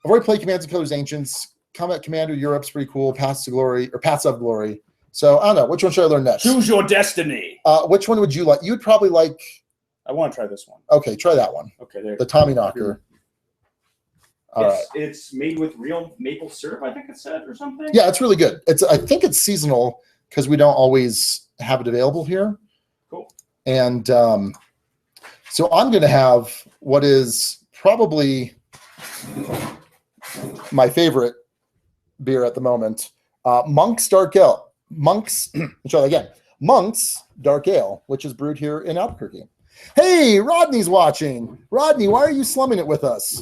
already played Commands and Killers Ancients. Combat Commander Europe's pretty cool. Paths of Glory. So I don't know. Which one should I learn next? Choose your destiny. Which one would you like? You'd probably like. I want to try this one. Okay, try that one. Okay, there. The Tommy Knocker. All right. It's made with real maple syrup, I think it said, or something. Yeah, it's really good. I think it's seasonal because we don't always have it available here. Cool. And so I'm going to have what is probably my favorite beer at the moment, Monk's Dark Ale. Monk's Dark Ale, which is brewed here in Albuquerque. Hey, Rodney's watching. Rodney, why are you slumming it with us?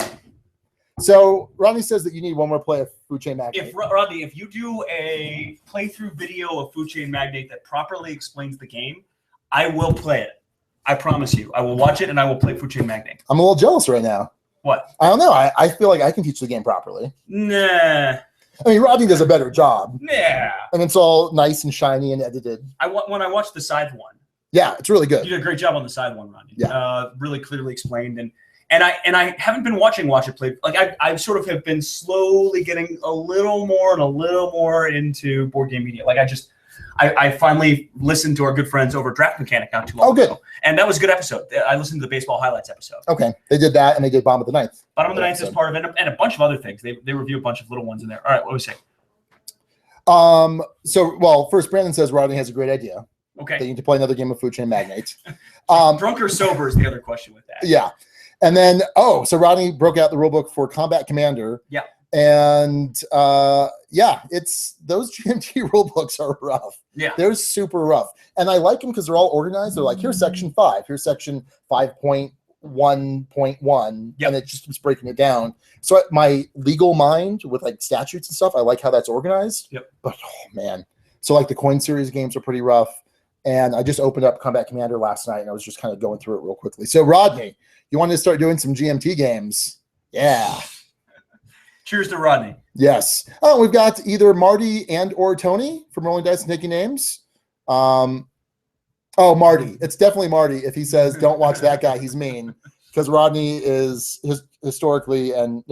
So Rodney says that you need one more play of Food Chain Magnate. Rodney, if you do a playthrough video of Food Chain Magnate that properly explains the game, I will play it. I promise you. I will watch it and I will play Food Chain Magnate. I'm a little jealous right now. What? I don't know. I feel like I can teach the game properly. Nah. I mean, Rodney does a better job. Yeah. And it's all nice and shiny and edited. When I watched the Scythe one. Yeah, it's really good. You did a great job on the Scythe one, Rodney. Yeah. Really clearly explained. And I haven't been watching Watch It Play. Like I sort of have been slowly getting a little more into board game media. Like I finally listened to our good friends over Draft Mechanic not too long ago. And that was a good episode. I listened to the baseball highlights episode. Okay. They did that and they did Bottom of the Ninth. Bottom of the Ninth is part of it, and a bunch of other things. They review a bunch of little ones in there. All right, what was I saying? So first Brandon says Rodney has a great idea. Okay. They need to play another game of Food Chain Magnate. Drunk or sober is the other question with that. Yeah. And then, so Rodney broke out the rule book for Combat Commander. Yeah. And it's those GMT rule books are rough. Yeah. They're super rough. And I like them because they're all organized. They're like, here's section 5, here's section 5.1.1. Yep. And it just keeps breaking it down. So my legal mind with like statutes and stuff, I like how that's organized. Yep. But oh man. So like the Coin Series games are pretty rough. And I just opened up Combat Commander last night and I was just kind of going through it real quickly. So Rodney, you wanted to start doing some GMT games. Yeah. Cheers to Rodney. Yes. Oh, we've got either Marty and or Tony from Rolling Dice and Taking Names. Marty. It's definitely Marty. If he says, don't watch that guy, he's mean. Because Rodney is historically and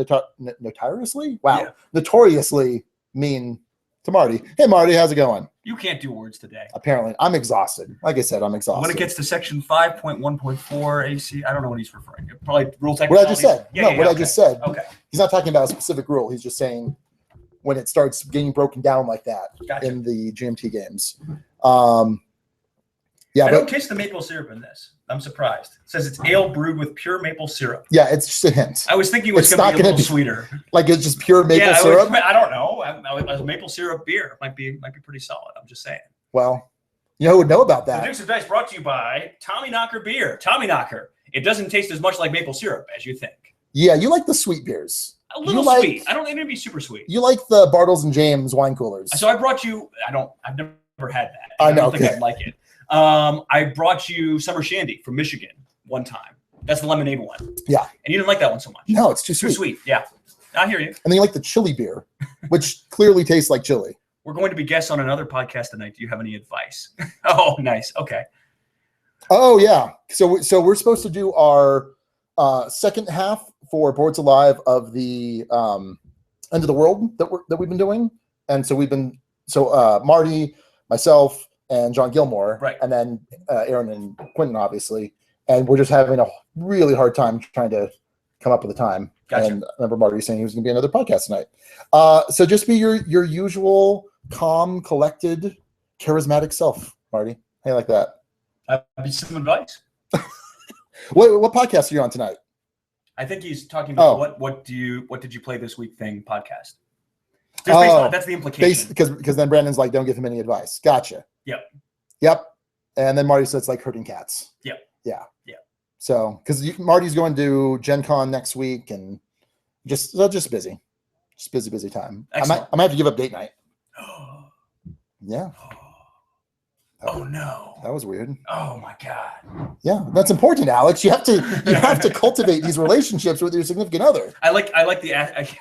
notoriously mean to Marty. Hey, Marty, how's it going? You can't do words today. Apparently. I'm exhausted. Like I said, I'm exhausted. When it gets to section 5.1.4 AC, I don't know what he's referring to. Probably rule technicalities. What I just said. I just said. Okay. He's not talking about a specific rule. He's just saying when it starts getting broken down like that in the GMT games. I don't taste the maple syrup in this. I'm surprised. It says it's ale brewed with pure maple syrup. Yeah, it's just a hint. I was thinking it was going to be a little sweeter. Like it's just pure maple syrup? I don't know. A maple syrup beer might be pretty solid. I'm just saying. Well, you know who would know about that? The Dukes of Dice brought to you by Tommy Knocker Beer. Tommy Knocker. It doesn't taste as much like maple syrup as you think. Yeah, you like the sweet beers. A little sweet. I don't think it'd be super sweet. You like the Bartles and James wine coolers. So I brought you. I've never had that. I know. I don't think I'd like it. I brought you Summer Shandy from Michigan one time. That's the lemonade one. Yeah. And you didn't like that one so much. No, it's too sweet. Too sweet. Yeah. I hear you. And then you like the chili beer, which clearly tastes like chili. We're going to be guests on another podcast tonight. Do you have any advice? Oh, nice. Okay. Oh, yeah. So we're supposed to do our second half for Boards Alive of the End of the World that we've been doing, and so Marty, myself, and John Gilmore, right, and then Aaron and Quentin, obviously, and we're just having a really hard time trying to come up with a time. Gotcha. And I remember Marty saying he was going to be another podcast tonight. So just be your usual calm, collected, charismatic self, Marty. How you like that? Be some advice. What podcast are you on tonight? I think he's talking about what did you play this week thing podcast. Just based on, that's the implication. Because then Brandon's like, don't give him any advice. Gotcha. Yep. And then Marty says it's like herding cats. Yep. Yeah. Yeah. So because Marty's going to Gen Con next week and just busy. Just busy time. Excellent. I might have to give up date night. Yeah. Oh no. That was weird. Oh my God. Yeah, that's important, Alex. You have to cultivate these relationships with your significant other. I like the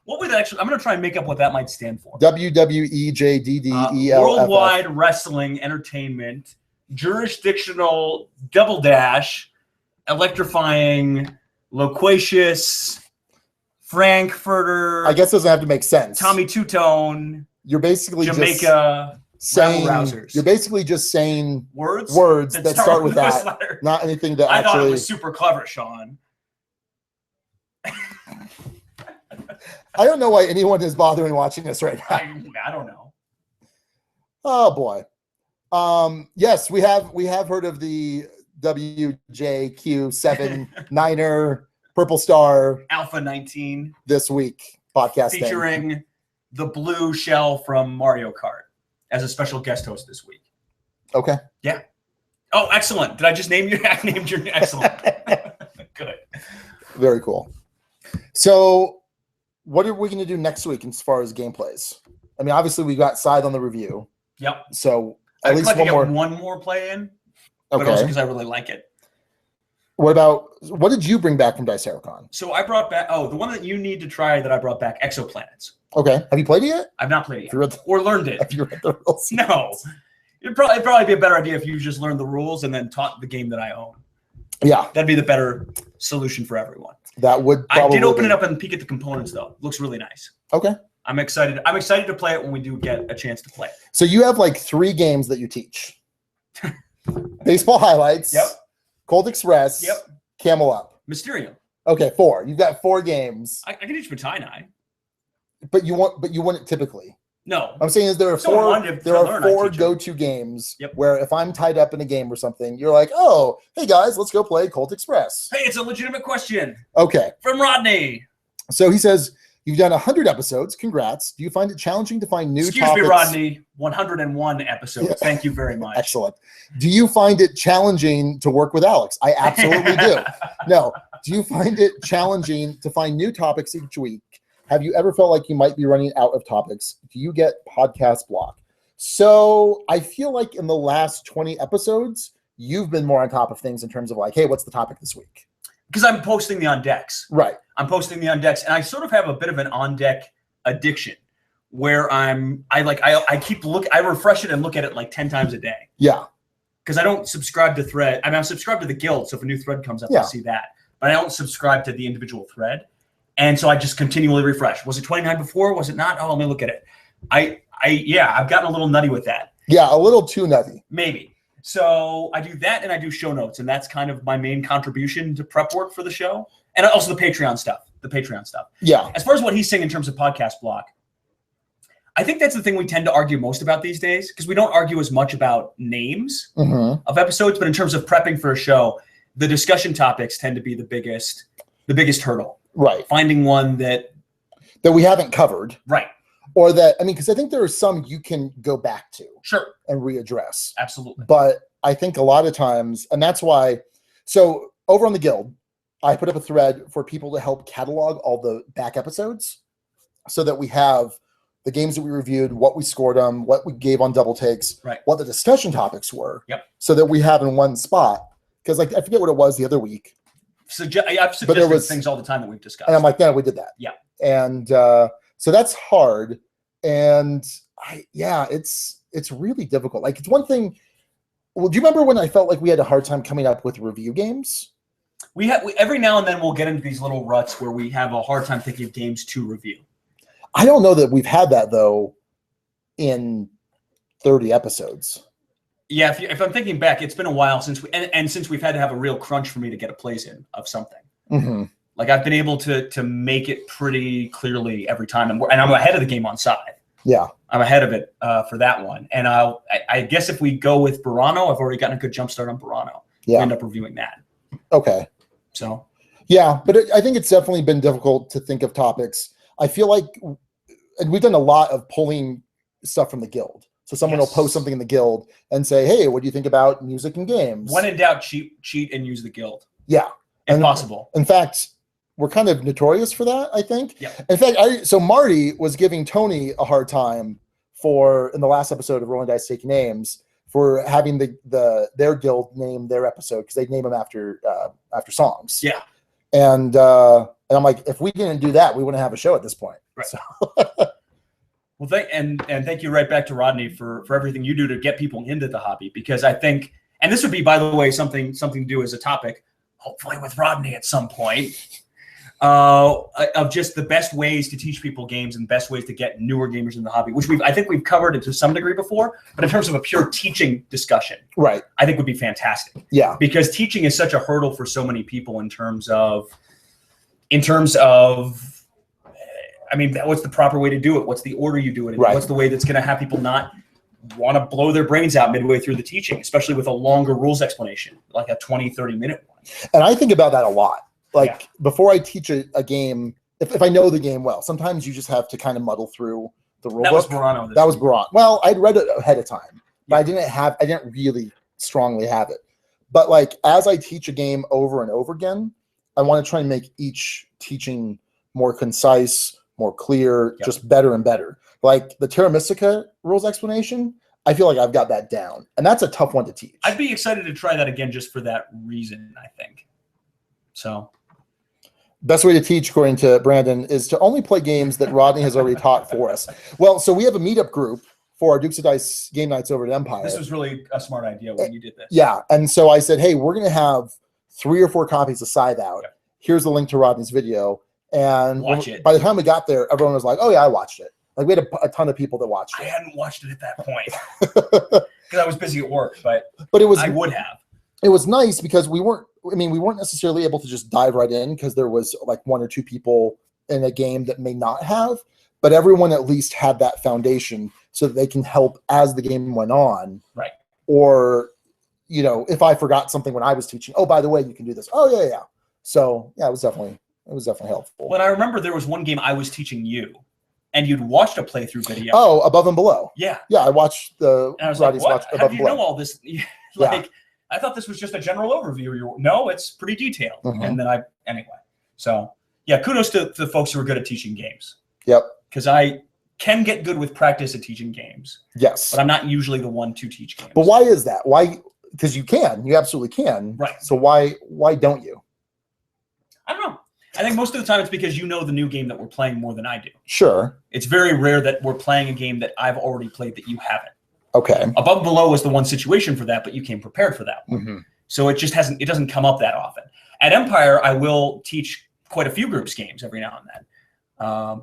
what would that actually, I'm going to try and make up what that might stand for. WWEJDDEL. Worldwide Wrestling Entertainment, jurisdictional double dash, electrifying, loquacious, Frankfurter. I guess it doesn't have to make sense. Tommy Two-Tone. You're basically Jamaica. You're basically just saying words that start with that, not anything that I actually. thought it was super clever, Sean. I don't know why anyone is bothering watching this right now. I don't know. Oh boy. Yes, we have heard of the WJQ7 Niner Purple Star Alpha 19 this week podcast featuring the blue shell from Mario Kart as a special guest host this week. Okay. Yeah. Oh, excellent. Did I just name you? I named your excellent. Good. Very cool. So what are we going to do next week as far as gameplays? I mean, obviously we got Scythe on the review. Yep. So at least one more play in. Okay. But also because I really like it. What did you bring back from Diceracon? So I brought back, the one that you need to try that I brought back, Exoplanets. Okay. Have you played it yet? I've not played it yet. Or learned it. Have you read the rules? No. It'd probably be a better idea if you just learned the rules and then taught the game that I own. Yeah. That'd be the better solution for everyone. That would probably I did open it up and peek at the components, though. Looks really nice. Okay. I'm excited. I'm excited to play it when we do get a chance to play it. So you have like 3 games that you teach. Baseball Highlights. Yep. Cold Express. Yep. Camel Up. Mysterium. Okay, 4. You've got 4 games. I can teach Batai. But you wouldn't typically. No. I'm saying is there are 4 go-to games where if I'm tied up in a game or something, you're like, oh, hey guys, let's go play Colt Express. Hey, it's a legitimate question. Okay. From Rodney. So he says, you've done 100 episodes. Congrats. Do you find it challenging to find new topics? Excuse me, Rodney. 101 episodes. Yeah. Thank you very much. Excellent. Do you find it challenging to work with Alex? I absolutely do. No. Do you find it challenging to find new topics each week? Have you ever felt like you might be running out of topics? Do you get podcast block? So I feel like in the last 20 episodes, you've been more on top of things in terms of like, hey, what's the topic this week? Because I'm posting the on decks. Right. I'm posting the on decks, and I sort of have a bit of an on deck addiction where I refresh it and look at it like 10 times a day. Yeah. Because I don't subscribe to thread. I mean, I'm subscribed to the guild, so if a new thread comes up, I'll see that. But I don't subscribe to the individual thread. And so I just continually refresh. Was it 29 before? Was it not? Oh, let me look at it. I've gotten a little nutty with that. Yeah, a little too nutty. Maybe. So I do that and I do show notes. And that's kind of my main contribution to prep work for the show. And also the Patreon stuff. Yeah. As far as what he's saying in terms of podcast block, I think that's the thing we tend to argue most about these days because we don't argue as much about names of episodes. But in terms of prepping for a show, the discussion topics tend to be the biggest hurdle. Right. Finding one that we haven't covered. Right. Or that, I mean, because I think there are some you can go back to. Sure. And readdress. Absolutely. But I think a lot of times, and that's why, so over on the Guild, I put up a thread for people to help catalog all the back episodes so that we have the games that we reviewed, what we scored them, what we gave on double takes, what the discussion topics were. Yep. So that we have in one spot. Because like I forget what it was the other week. I've suggested things all the time that we've discussed. And I'm like, no, we did that. Yeah. And so that's hard. And it's really difficult. Like it's one thing. Well, do you remember when I felt like we had a hard time coming up with review games? every now and then we'll get into these little ruts where we have a hard time thinking of games to review. I don't know that we've had that though in 30 episodes. Yeah, if I'm thinking back, it's been a while since since we've had to have a real crunch for me to get a plays in of something. Mm-hmm. Like I've been able to make it pretty clearly every time, and I'm ahead of the game on side. Yeah, I'm ahead of it for that one. And I guess if we go with Burano, I've already gotten a good jump start on Burano. Yeah, we end up reviewing that. Okay. So. Yeah, but I think it's definitely been difficult to think of topics. I feel like, and we've done a lot of pulling stuff from the guild. So someone will post something in the guild and say, "Hey, what do you think about music and games?" When in doubt, cheat and use the guild. Yeah, if possible. In fact, we're kind of notorious for that, I think. Yeah. In fact, so Marty was giving Tony a hard time in the last episode of Rolling Dice Take Names for having their guild name their episode because they'd name them after songs. Yeah. And I'm like, if we didn't do that, we wouldn't have a show at this point. Right. So. Well, thank you right back to Rodney for everything you do to get people into the hobby, because I think, and this would be, by the way, something to do as a topic, hopefully with Rodney at some point, of just the best ways to teach people games and best ways to get newer gamers in the hobby, which I think we've covered it to some degree before, but in terms of a pure teaching discussion, right, I think would be fantastic. Yeah, because teaching is such a hurdle for so many people in terms of. I mean, what's the proper way to do it? What's the order you do it in? Right. What's the way that's going to have people not want to blow their brains out midway through the teaching, especially with a longer rules explanation, like a 20, 30-minute one? And I think about that a lot. Like before I teach a game, if I know the game well, sometimes you just have to kind of muddle through the rule book. That was Burano. Well, I'd read it ahead of time, but I didn't really strongly have it. But like as I teach a game over and over again, I want to try and make each teaching more concise, more clear, just better and better. Like the Terra Mystica rules explanation, I feel like I've got that down. And that's a tough one to teach. I'd be excited to try that again just for that reason, I think. So. Best way to teach, according to Brandon, is to only play games that Rodney has already taught for us. Well, so we have a meetup group for our Dukes of Dice game nights over at Empire. This was really a smart idea when you did this. Yeah. And so I said, hey, we're going to have 3 or 4 copies of Scythe out. Okay. Here's the link to Rodney's video. And by the time we got there, everyone was like, oh, yeah, I watched it. Like we had a ton of people that watched it. I hadn't watched it at that point because I was busy at work, but I would have. It was nice because we weren't necessarily able to just dive right in because there was like 1 or 2 people in a game that may not have, but everyone at least had that foundation so that they can help as the game went on. Right. Or, if I forgot something when I was teaching, oh, by the way, you can do this. Oh, yeah. So yeah, it was definitely helpful. Well, I remember there was one game I was teaching you, and you'd watched a playthrough video. Oh, Above and Below. Yeah. Yeah, I watched and I was like, what? How do you know all this? I thought this was just a general overview. No, it's pretty detailed. Mm-hmm. And then anyway. So yeah, kudos to the folks who are good at teaching games. Yep. Because I can get good with practice at teaching games. Yes. But I'm not usually the one to teach games. But why is that? Why? Because you absolutely can. Right. So why don't you? I don't know. I think most of the time it's because you know the new game that we're playing more than I do. Sure. It's very rare that we're playing a game that I've already played that you haven't. Okay. Above and Below was the one situation for that, but you came prepared for that one. Mm-hmm. So it doesn't come up that often. At Empire, I will teach quite a few groups games every now and then.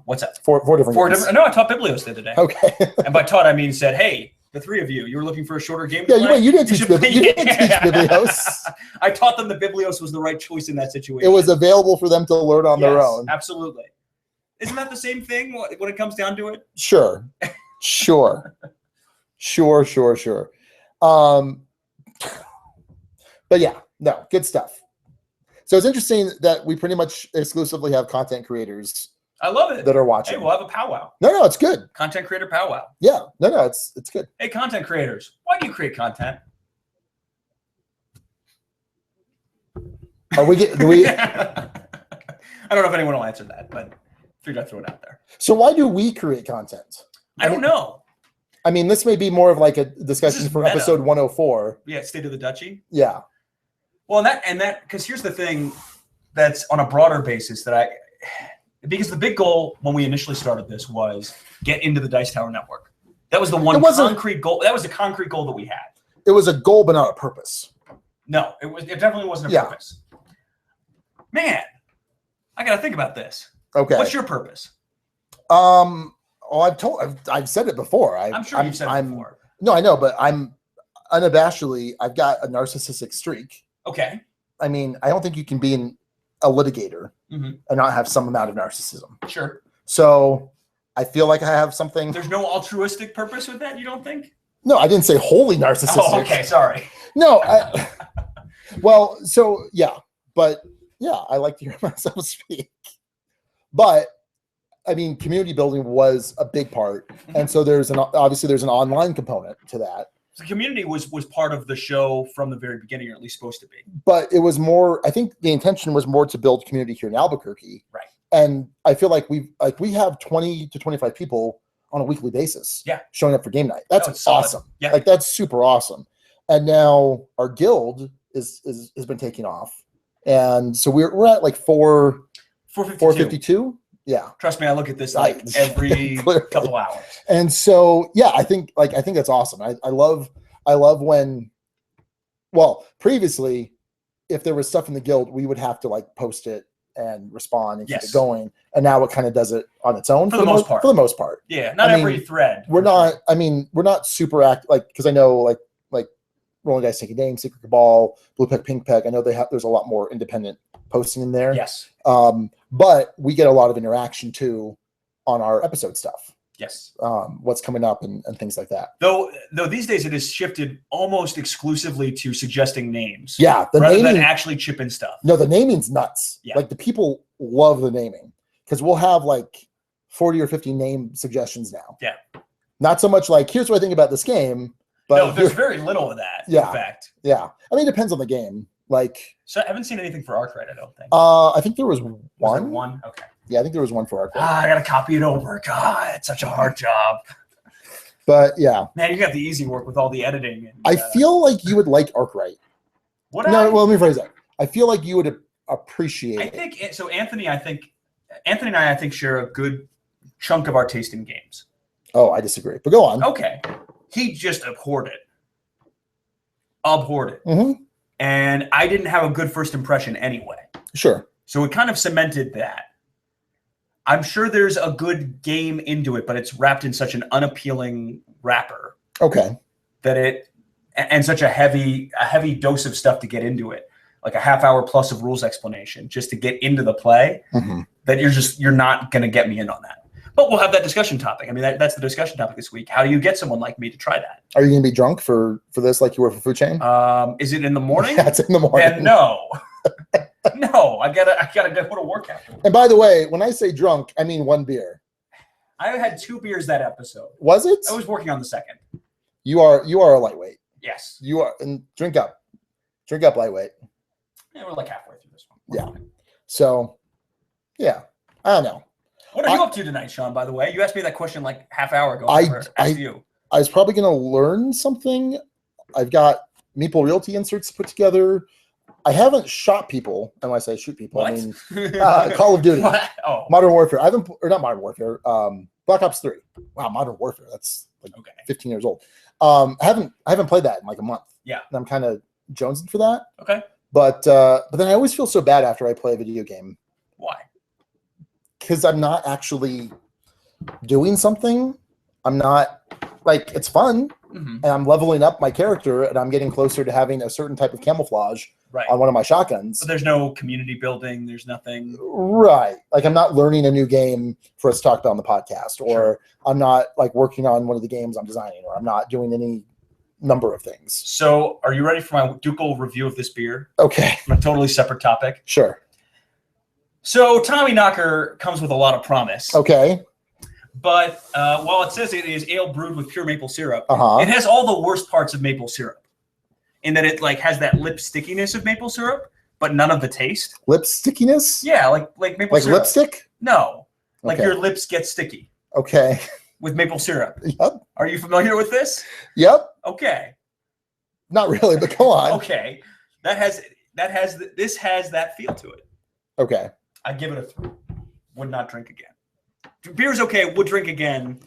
What's that? Four different games. No, I taught Biblios the other day. Okay. And by taught, I mean said, hey, the 3 of you were looking for a shorter game. Yeah, you didn't teach Biblios. I taught them that Biblios was the right choice in that situation. It was available for them to learn on their own. Absolutely. Isn't that the same thing when it comes down to it? Sure. But yeah, no, good stuff. So it's interesting that we pretty much exclusively have content creators. I love it. That are watching. Hey, we'll have a powwow. No, it's good. Content creator powwow. Yeah, no, it's good. Hey, content creators, why do you create content? Do we? I don't know if anyone will answer that, but figured I'd throw it out there. So why do we create content? I don't know. I mean, this may be more of like a discussion for episode 104. Yeah, State of the Duchy. Yeah. Well, and that because here's the thing that's on a broader basis because the big goal when we initially started this was get into the Dice Tower network. That was the concrete goal. That was the concrete goal that we had. It was a goal, but not a purpose. No, it definitely wasn't a purpose. Man, I got to think about this. Okay. What's your purpose? I've said it before. I'm sure you've said it before. No, I know, but I'm unabashedly, I've got a narcissistic streak. Okay. I mean, I don't think you can be a litigator and not have some amount of narcissism. Sure. So I feel like I have something. There's no altruistic purpose with that, you don't think? No, I didn't say wholly narcissistic. Oh, okay, sorry. No, well, so yeah, but yeah, I like to hear myself speak. But I mean, community building was a big part, and so obviously there's an online component to that. The community was part of the show from the very beginning, or at least supposed to be. But it was more. I think the intention was more to build community here in Albuquerque, right? And I feel like we have 20 to 25 people on a weekly basis, showing up for game night. That's awesome. Yeah, like that's super awesome. And now our guild has been taking off, and so we're at like 452. Yeah. Trust me, I look at this like every couple hours. And so, yeah, I think that's awesome. I love when, well, previously, if there was stuff in the guild, we would have to like post it and respond and keep it going. And now it kind of does it on its own for the most part. For the most part. Yeah. Not every thread. We're not super active, like, because I know like Rolling Dice Taking Names, Secret Cabal, Blue Peck, Pink Peck. I know there's a lot more independent posting in there. Yes. But we get a lot of interaction too on our episode stuff. Yes. What's coming up and things like that. Though these days it has shifted almost exclusively to suggesting names. Yeah. Rather than actually chip in stuff. No, the naming's nuts. Yeah. Like the people love the naming because we'll have like 40 or 50 name suggestions now. Yeah. Not so much like, here's what I think about this game. But no, there's very little of that, in fact. Yeah. I mean, it depends on the game. Like, so I haven't seen anything for Arkwright, I don't think. I think there was one. Was there one? Okay. Yeah, I think there was one for Arkwright. I gotta copy it over. God, it's such a hard job. But yeah. Man, you got the easy work with all the editing. And, I feel like you would like Arkwright. Well, let me phrase that. I feel like you would appreciate it. I think so. Anthony and I think share a good chunk of our taste in games. Oh, I disagree. But go on. Okay. He just abhorred it. Mm-hmm. And I didn't have a good first impression anyway. Sure. So it kind of cemented that. I'm sure there's a good game into it, but it's wrapped in such an unappealing wrapper. Okay. And such a heavy dose of stuff to get into it. Like a half hour plus of rules explanation just to get into the play that you're not going to get me in on that. But we'll have that discussion topic. I mean, that's the discussion topic this week. How do you get someone like me to try that? Are you going to be drunk for this like you were for Food Chain? Is it in the morning? Yeah, it's in the morning. And no. No, I gotta go to work after. And by the way, when I say drunk, I mean one beer. I had 2 beers that episode. Was it? I was working on the second. You are a lightweight. Yes. You are, and drink up, lightweight. Yeah, we're like halfway through this one. Yeah. So, yeah, I don't know. What are you up to tonight, Sean, by the way? You asked me that question like half hour ago. I was probably going to learn something. I've got Meeple Realty inserts put together. I haven't shot people. And when I say shoot people, what? I mean Call of Duty. Oh. Modern Warfare. Not Modern Warfare. Black Ops 3. Wow, Modern Warfare. That's like 15 years old. I haven't played that in like a month. Yeah. And I'm kind of jonesing for that. Okay. But then I always feel so bad after I play a video game. Why? Because I'm not actually doing something. I'm not like, it's fun and I'm leveling up my character and I'm getting closer to having a certain type of camouflage on one of my shotguns. So there's no community building. There's nothing. Right. Like I'm not learning a new game for us to talk about on the podcast, or I'm not like working on one of the games I'm designing, or I'm not doing any number of things. So are you ready for my ducal review of this beer? Okay. On a totally separate topic. Sure. So Tommy Knocker comes with a lot of promise. Okay. But while it says it is ale brewed with pure maple syrup, it has all the worst parts of maple syrup. In that it like has that lip stickiness of maple syrup, but none of the taste. Lip stickiness? Yeah, like maple syrup. Like lipstick? No. Like your lips get sticky. Okay. With maple syrup. Yep. Are you familiar with this? Yep. Okay. Not really, but go on. Okay. This has that feel to it. Okay. I give it a 3. Would not drink again. Beer's okay. Would drink again.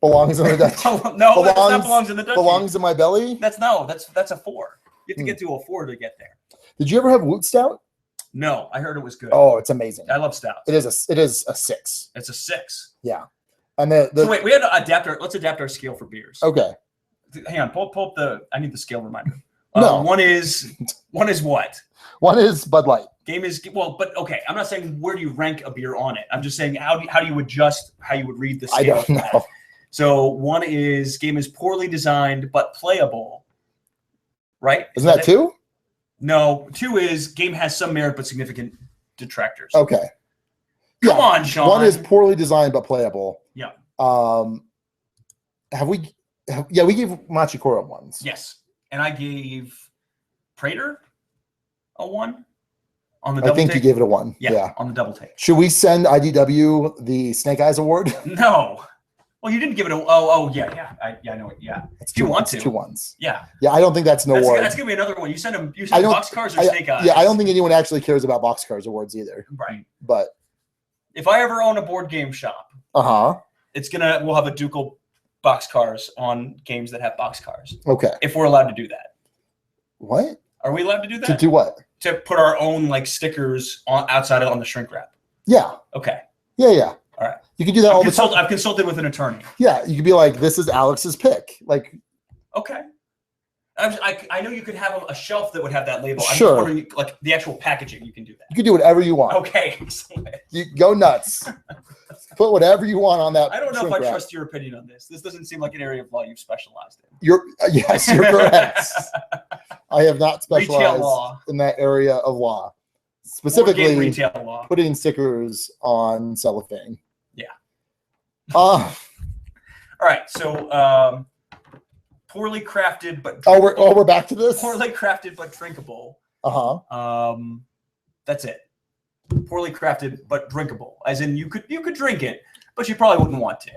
Belongs in the Dutch. No, that belongs in the Dutch. Belongs in my belly. That's a 4. You have to get to a 4 to get there. Did you ever have Woot Stout? No, I heard it was good. Oh, it's amazing. I love stouts. It is a 6. It's a 6. Yeah. And the So wait, we had to adapt our. Let's adapt our scale for beers. okay. Hang on, pull up the. I need the scale reminder. No. One is what? One is Bud Light. Game is but okay. I'm not saying where do you rank a beer on it. I'm just saying how do you adjust how you would read the scale. I don't know. So one is game is poorly designed but playable. Right? Isn't that 2? No, 2 is game has some merit but significant detractors. Okay. Come on, Sean. 1 is poorly designed but playable. Yeah. We gave Machikoro 1s. Yes. And I gave Prater a 1 on the double I think take. you gave it a 1. Yeah. On the double take. Should we send IDW the Snake Eyes Award? No. Well, you didn't give it a. Yeah. I know it. Yeah. It's Do you want to? 2 1s. Yeah. Yeah, I don't think that's an award. That's gonna be another one. You send them. You send boxcars or Snake Eyes. Yeah, I don't think anyone actually cares about Boxcars awards either. Right. But if I ever own a board game shop, we'll have a ducal boxcars on games that have boxcars. Okay. If we're allowed to do that. What? Are we allowed to do that? To do what? To put our own stickers outside on the shrink wrap. Yeah. Okay. Yeah. All right. You can do that all the time. I've consulted with an attorney. Yeah, you could be like, "This is Alex's pick." Like, okay. I know you could have a shelf that would have that label. I'm sure. just wondering, the actual packaging, you can do that. You can do whatever you want. Okay. You go nuts. Put whatever you want on that. I don't know if I trust your opinion on this. This doesn't seem like an area of law you've specialized in. Yes, you're correct. I have not specialized in that area of law. Specifically, retail law. Putting stickers on cellophane. Yeah. All right. So, poorly crafted but we're back to this. Poorly crafted but drinkable. That's it. Poorly crafted but drinkable, as in you could drink it, but you probably wouldn't want to.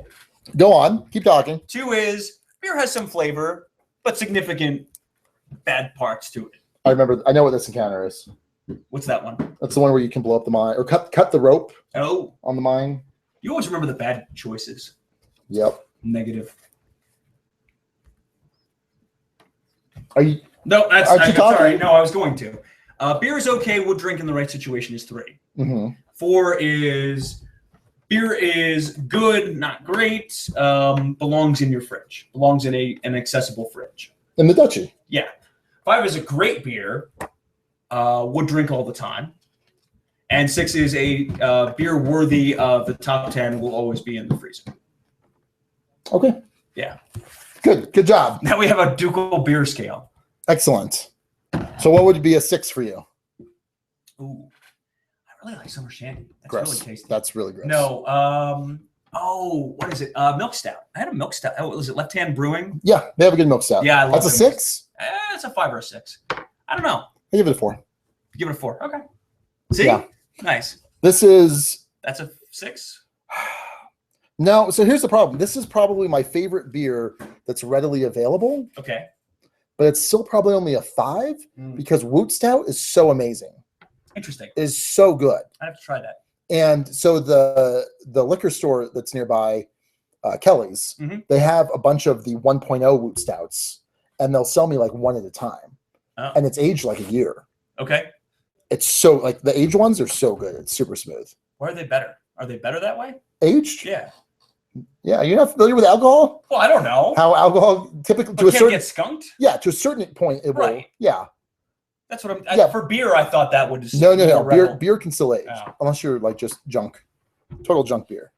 Go on. Keep talking. 2 is beer has some flavor but significant bad parts to it. I know what this encounter is. What's that one? That's the one where you can blow up the mine or cut the rope. Oh, on the mine. You always remember the bad choices. Yep. Negative. Are you? No, sorry. No, I was going to. Beer is okay. Would drink in the right situation is 3. Mm-hmm. 4 is beer is good, not great. Belongs in your fridge. Belongs in an accessible fridge. In the duchy. Yeah. 5 is a great beer. Would drink all the time. And 6 is a beer worthy of the top 10. Will always be in the freezer. Okay. Yeah. Good job. Now we have a ducal beer scale. Excellent. So what would be a 6 for you? Ooh, I really like summer shandy. That's gross. really tasty. That's really gross. No. What is it? Milk stout. I had a milk stout. Oh, was it Left Hand Brewing? Yeah, they have a good milk stout. Yeah, I love That's a 6? It's a 5 or a 6. I don't know. I give it a 4. Give it a 4. Okay. See? Yeah. Nice. That's a 6? No, so here's the problem. This is probably my favorite beer that's readily available. Okay. But it's still probably only a 5 because Woot Stout is so amazing. Interesting. It is so good. I have to try that. And so the liquor store that's nearby, Kelly's, they have a bunch of the 1.0 Woot Stouts, and they'll sell me one at a time. Oh. And it's aged like a year. Okay. It's so the aged ones are so good. It's super smooth. Why are they better? Are they better that way? Aged? Yeah. Yeah, you're not familiar with alcohol? Well, I don't know. How alcohol typically to a certain get skunked? Yeah, to a certain point it will. Yeah. That's what I'm for beer I thought that would just No. Beer can still age. Oh. Unless you're just junk. Total junk beer.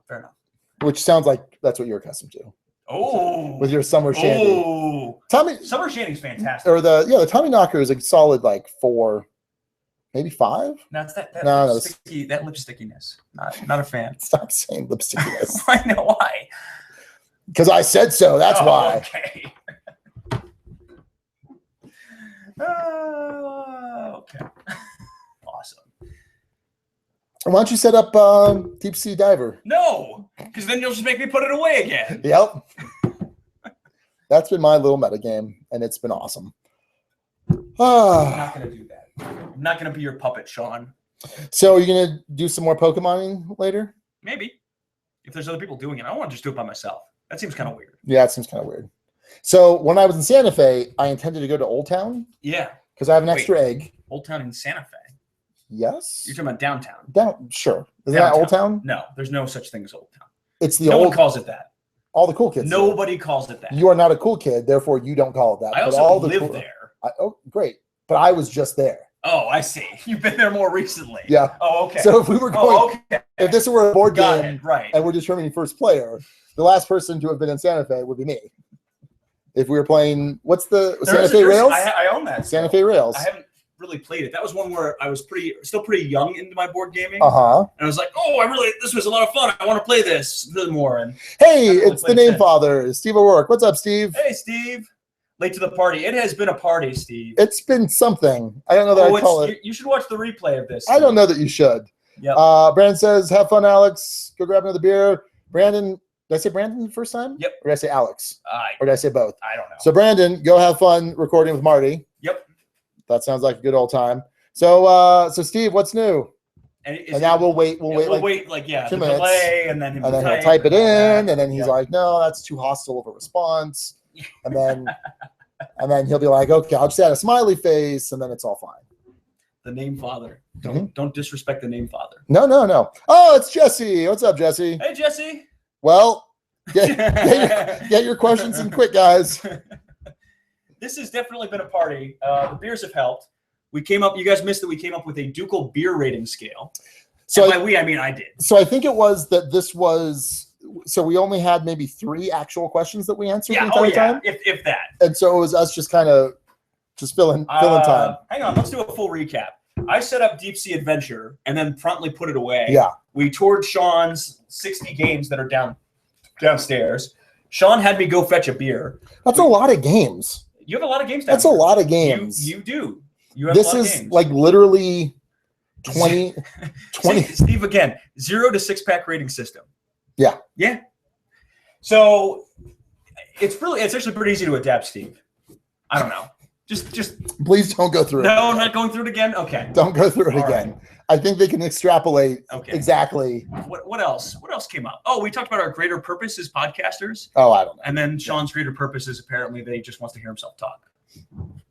Fair enough. Which sounds like that's what you're accustomed to. Oh. With your summer shandy. Oh. Summer shandy's fantastic. Or the Tommy Knocker is a solid 4. Maybe 5? No, it's that lip stickiness. Not a fan. Stop saying lip stickiness. I know why. Because I said so. That's why. Okay. Okay. Awesome. Why don't you set up Deep Sea Diver? No, because then you'll just make me put it away again. Yep. That's been my little meta game, and it's been awesome. I'm not going to do that. I'm not going to be your puppet, Sean. So are you going to do some more Pokemoning later? Maybe. If there's other people doing it. I don't want to just do it by myself. That seems kind of weird. Yeah, it seems kind of weird. So when I was in Santa Fe, I intended to go to Old Town. Yeah. Because I have an extra egg. Old Town in Santa Fe? Yes. You're talking about downtown. Sure. Is that Old Town? No, there's no such thing as Old Town. It's the no old. one calls it that. All the cool kids. Nobody calls it that. You are not a cool kid, therefore you don't call it that. I also live there. Oh, great. But I was just there. Oh, I see. You've been there more recently. Yeah. Oh, okay. So if we were going, if this were a board game, right, and we're determining first player, the last person to have been in Santa Fe would be me. If we were playing, what's the Santa Fe Rails? I own that. Santa Fe Rails. I haven't really played it. That was one where I was still pretty young into my board gaming. And I was like, oh, this was a lot of fun. I want to play this a little more. And hey, it's the Name Father, Steve O'Rourke. What's up, Steve? Hey, Steve. Late to the party. It has been a party, Steve. It's been something. I don't know that I call it. You should watch the replay of this. I don't know that you should. Yep. Brandon says, have fun, Alex. Go grab another beer. Brandon, did I say Brandon the first time? Yep. Or did I say Alex? Or did I say both? I don't know. So, Brandon, go have fun recording with Marty. Yep. That sounds like a good old time. So, Steve, what's new? And now we'll wait. We'll wait like 2 minutes. Delay, and then he'll type it in, and then he's like, "No, that's too hostile of a response." And then, he'll be like, "Okay, I'll just add a smiley face," and then it's all fine. The Name Father. Don't disrespect the Name Father. No. Oh, it's Jesse. What's up, Jesse? Hey, Jesse. Well, get your questions in quick, guys. This has definitely been a party. The beers have helped. We came up. You guys missed that we came up with a ducal beer rating scale. So by we, I mean I did. So I think it was that this was. So we only had maybe 3 actual questions that we answered the entire time. If that. And so it was us just kind of filling time. Hang on, let's do a full recap. I set up Deep Sea Adventure and then promptly put it away. Yeah. We toured Sean's 60 games that are downstairs. Sean had me go fetch a beer. That's a lot of games. You have a lot of games. That's a lot of games. You do. You have this a lot is of games. Like literally 20. Steve, again, 0 to 6-pack rating system. Yeah. Yeah. So it's actually pretty easy to adapt, Steve. I don't know. Just please don't go through it. No, I'm not going through it again. Okay. Don't go through it again. Right. I think they can extrapolate exactly. What else? What else came up? Oh, we talked about our greater purpose as podcasters. Oh, I don't know. And then Sean's greater purpose is apparently that he just wants to hear himself talk.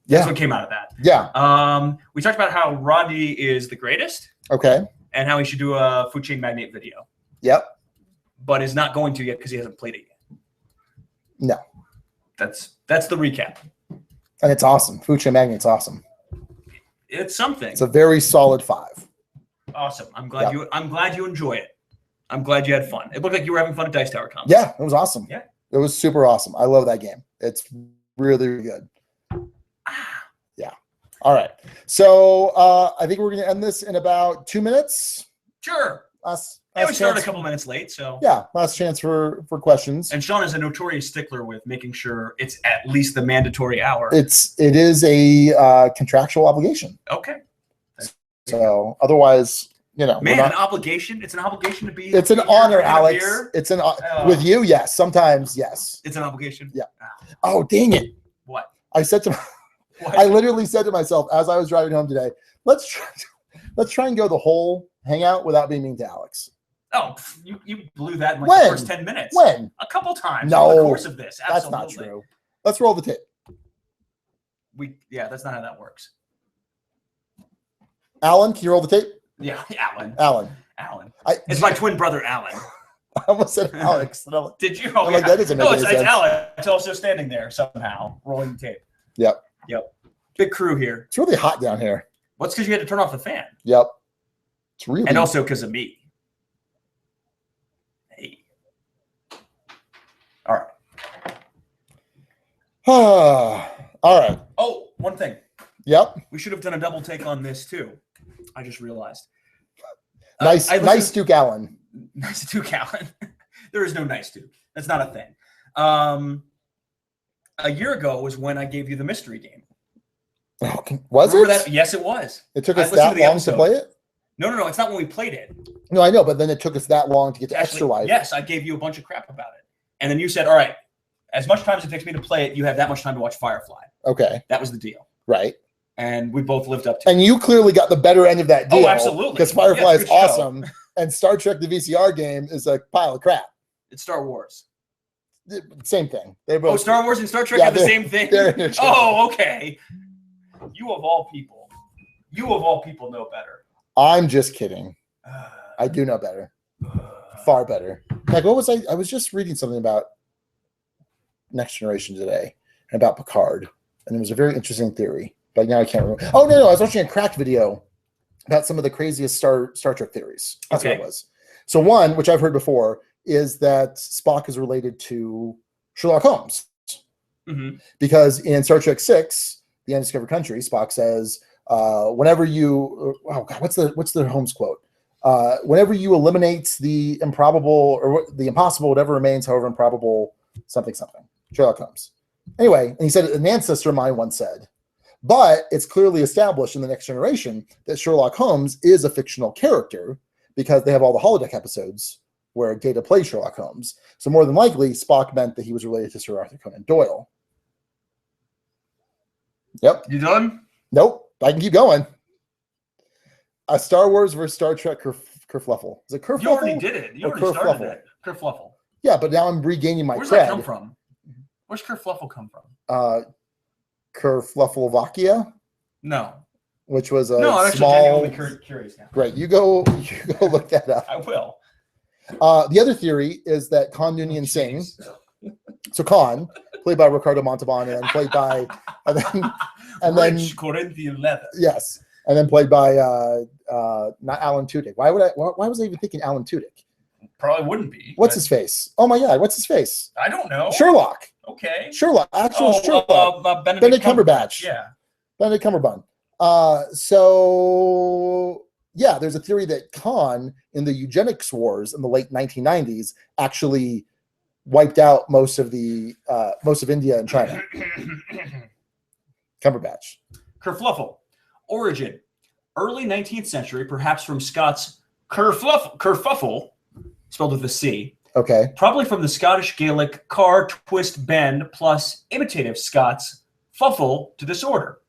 Yeah. That's what came out of that. Yeah. We talked about how Rodney is the greatest. Okay. And how he should do a Food Chain Magnate video. Yep. But is not going to yet because he hasn't played it yet. No. That's the recap. And it's awesome. Food Chain Magnate's awesome. It's something. It's a very solid 5. Awesome. I'm glad you enjoy it. I'm glad you had fun. It looked like you were having fun at Dice Tower Con. Yeah, it was awesome. Yeah. It was super awesome. I love that game. It's really, really good. Yeah. All right. So I think we're going to end this in about 2 minutes. Sure. We started a couple minutes late, so yeah, last chance for questions. And Sean is a notorious stickler with making sure it's at least the mandatory hour. It is a contractual obligation. Okay. So otherwise, an obligation. It's an obligation to be. It's an honor, Alex. It's an with you. Yes, sometimes yes. It's an obligation. Yeah. Oh, dang it! What I said to. I literally said to myself as I was driving home today, let's try and go the whole hangout without being mean to Alex. Oh, you blew that in the first 10 minutes. When? A couple times over the course of this. Absolutely. That's not true. Let's roll the tape. That's not how that works. Alan, can you roll the tape? Yeah, Alan. It's my twin brother, Alan. I almost said Alex. Did you? Oh, yeah. That doesn't make any sense. It's Alan. It's also standing there somehow, rolling the tape. Yep. Big crew here. It's really hot down here. Well, it's because you had to turn off the fan. Yep. It's really. And also because of me. All right. All right. Oh, one thing. Yep. We should have done a double take on this too. I just realized. Nice Duke Allen. Nice Duke Allen. There is no nice Duke. That's not a thing. A year ago was when I gave you the mystery game. Was Remember it? that? Yes, it was. It took us that long to play it? No. It's not when we played it. No, I know, but then it took us that long to get to Extra Life. Yes, I gave you a bunch of crap about it. And then you said, all right, as much time as it takes me to play it, you have that much time to watch Firefly. Okay. That was the deal. Right. And we both lived up to it. And you clearly got the better end of that deal. Oh, absolutely. Because Firefly is awesome. And Star Trek, the VCR game, is a pile of crap. It's Star Wars. Same thing. They both. Oh, Star Wars and Star Trek are the same thing? Oh, okay. You of all people know better. I'm just kidding. I do know better. Far better. Like, what was I was just reading something about Next Generation today and about Picard. And it was a very interesting theory. But now I can't remember. Oh, no. I was watching a cracked video about some of the craziest Star Trek theories. That's what it was. So one, which I've heard before, is that Spock is related to Sherlock Holmes. Mm-hmm. Because in Star Trek 6, The Undiscovered Country, Spock says, whenever you, oh God, what's the Holmes quote? Whenever you eliminate the improbable or the impossible, whatever remains, however improbable, something, Sherlock Holmes. Anyway, and he said, an ancestor of mine once said, but it's clearly established in The Next Generation that Sherlock Holmes is a fictional character because they have all the holodeck episodes where Data plays Sherlock Holmes. So more than likely, Spock meant that he was related to Sir Arthur Conan Doyle. Yep. You done? Nope. I can keep going. A Star Wars versus Star Trek kerfluffle. Is it kerfluffle? You already did it. You already started that. Kerfluffle. Yeah, but now I'm regaining my Where's cred. that come from? Where's kerfluffle come from? Kerflufflevakia? No. Which was a I'm small... actually genuinely curious now. Great. You go look that up. I will. The other theory is that Khan Noonien Singh, so Khan, played by Ricardo Montalban, and then played by, Rich Corinthian leather. Yes, and then played by not Alan Tudyk. Why was I even thinking Alan Tudyk? Probably wouldn't be. What's his face? Oh my God, what's his face? I don't know. Sherlock. Okay. Sherlock. Sherlock. Benedict Cumberbatch. Yeah. Benedict Cumberbatch. So yeah, there's a theory that Khan in the eugenics wars in the late 1990s actually wiped out most of India and China. Cumberbatch. Kerfluffle. Origin. Early 19th century, perhaps from Scots kerfuffle, spelled with a C. Okay. Probably from the Scottish Gaelic car, twist, bend, plus imitative Scots fuffle to disorder.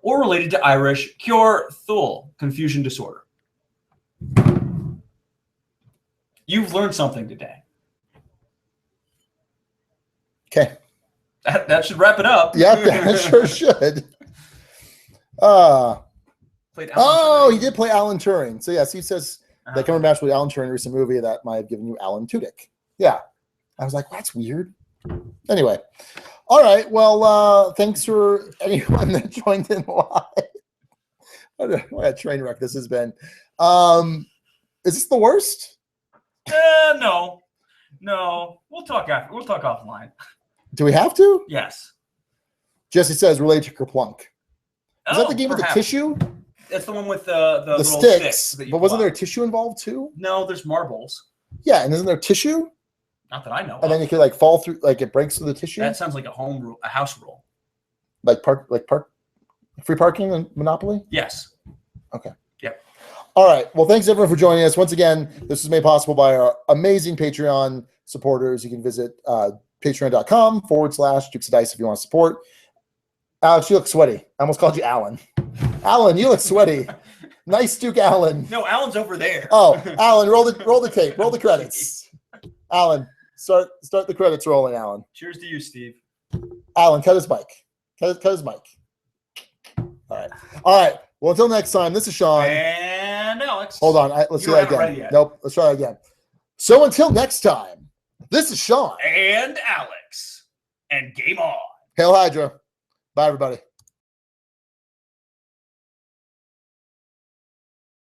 Or related to Irish cure thul, confusion disorder. You've learned something today. Okay. That should wrap it up. Yep, that sure should. He did play Alan Turing. So yes, he says that Cumberbatch with Alan Turing in a recent movie that might have given you Alan Tudyk. Yeah. I was like, well, that's weird. Anyway. All right. Well, thanks for anyone that joined in live. What a train wreck this has been. Is this the worst? No. We'll talk after. We'll talk offline. Do we have to? Yes. Jesse says related to Kerplunk. Is that the game perhaps. with the tissue? That's the one with the little sticks. that you But wasn't pull there tissue involved too? No, there's marbles. Yeah, and isn't there tissue? Not that I know. And then you could like fall through, like it breaks through the tissue. That sounds like a house rule. Like free parking and Monopoly. Yes. Okay. Yep. All right. Well, thanks everyone for joining us. Once again, this was made possible by our amazing Patreon supporters. You can visit patreon.com/Dukes of Dice if you want to support. Alex, you look sweaty. I almost called you Alan. Alan, you look sweaty. Nice Duke Alan. No, Alan's over there. Oh, Alan, roll the tape. Roll the credits. Alan, start the credits rolling, Alan. Cheers to you, Steve. Alan, cut his mic. Cut his mic. All right. Well, until next time, this is Sean. And Alex. Hold on. Let's do that again. Nope. Let's try that again. So until next time, this is Sean. And Alex. And game on. Hail Hydra. Bye, everybody.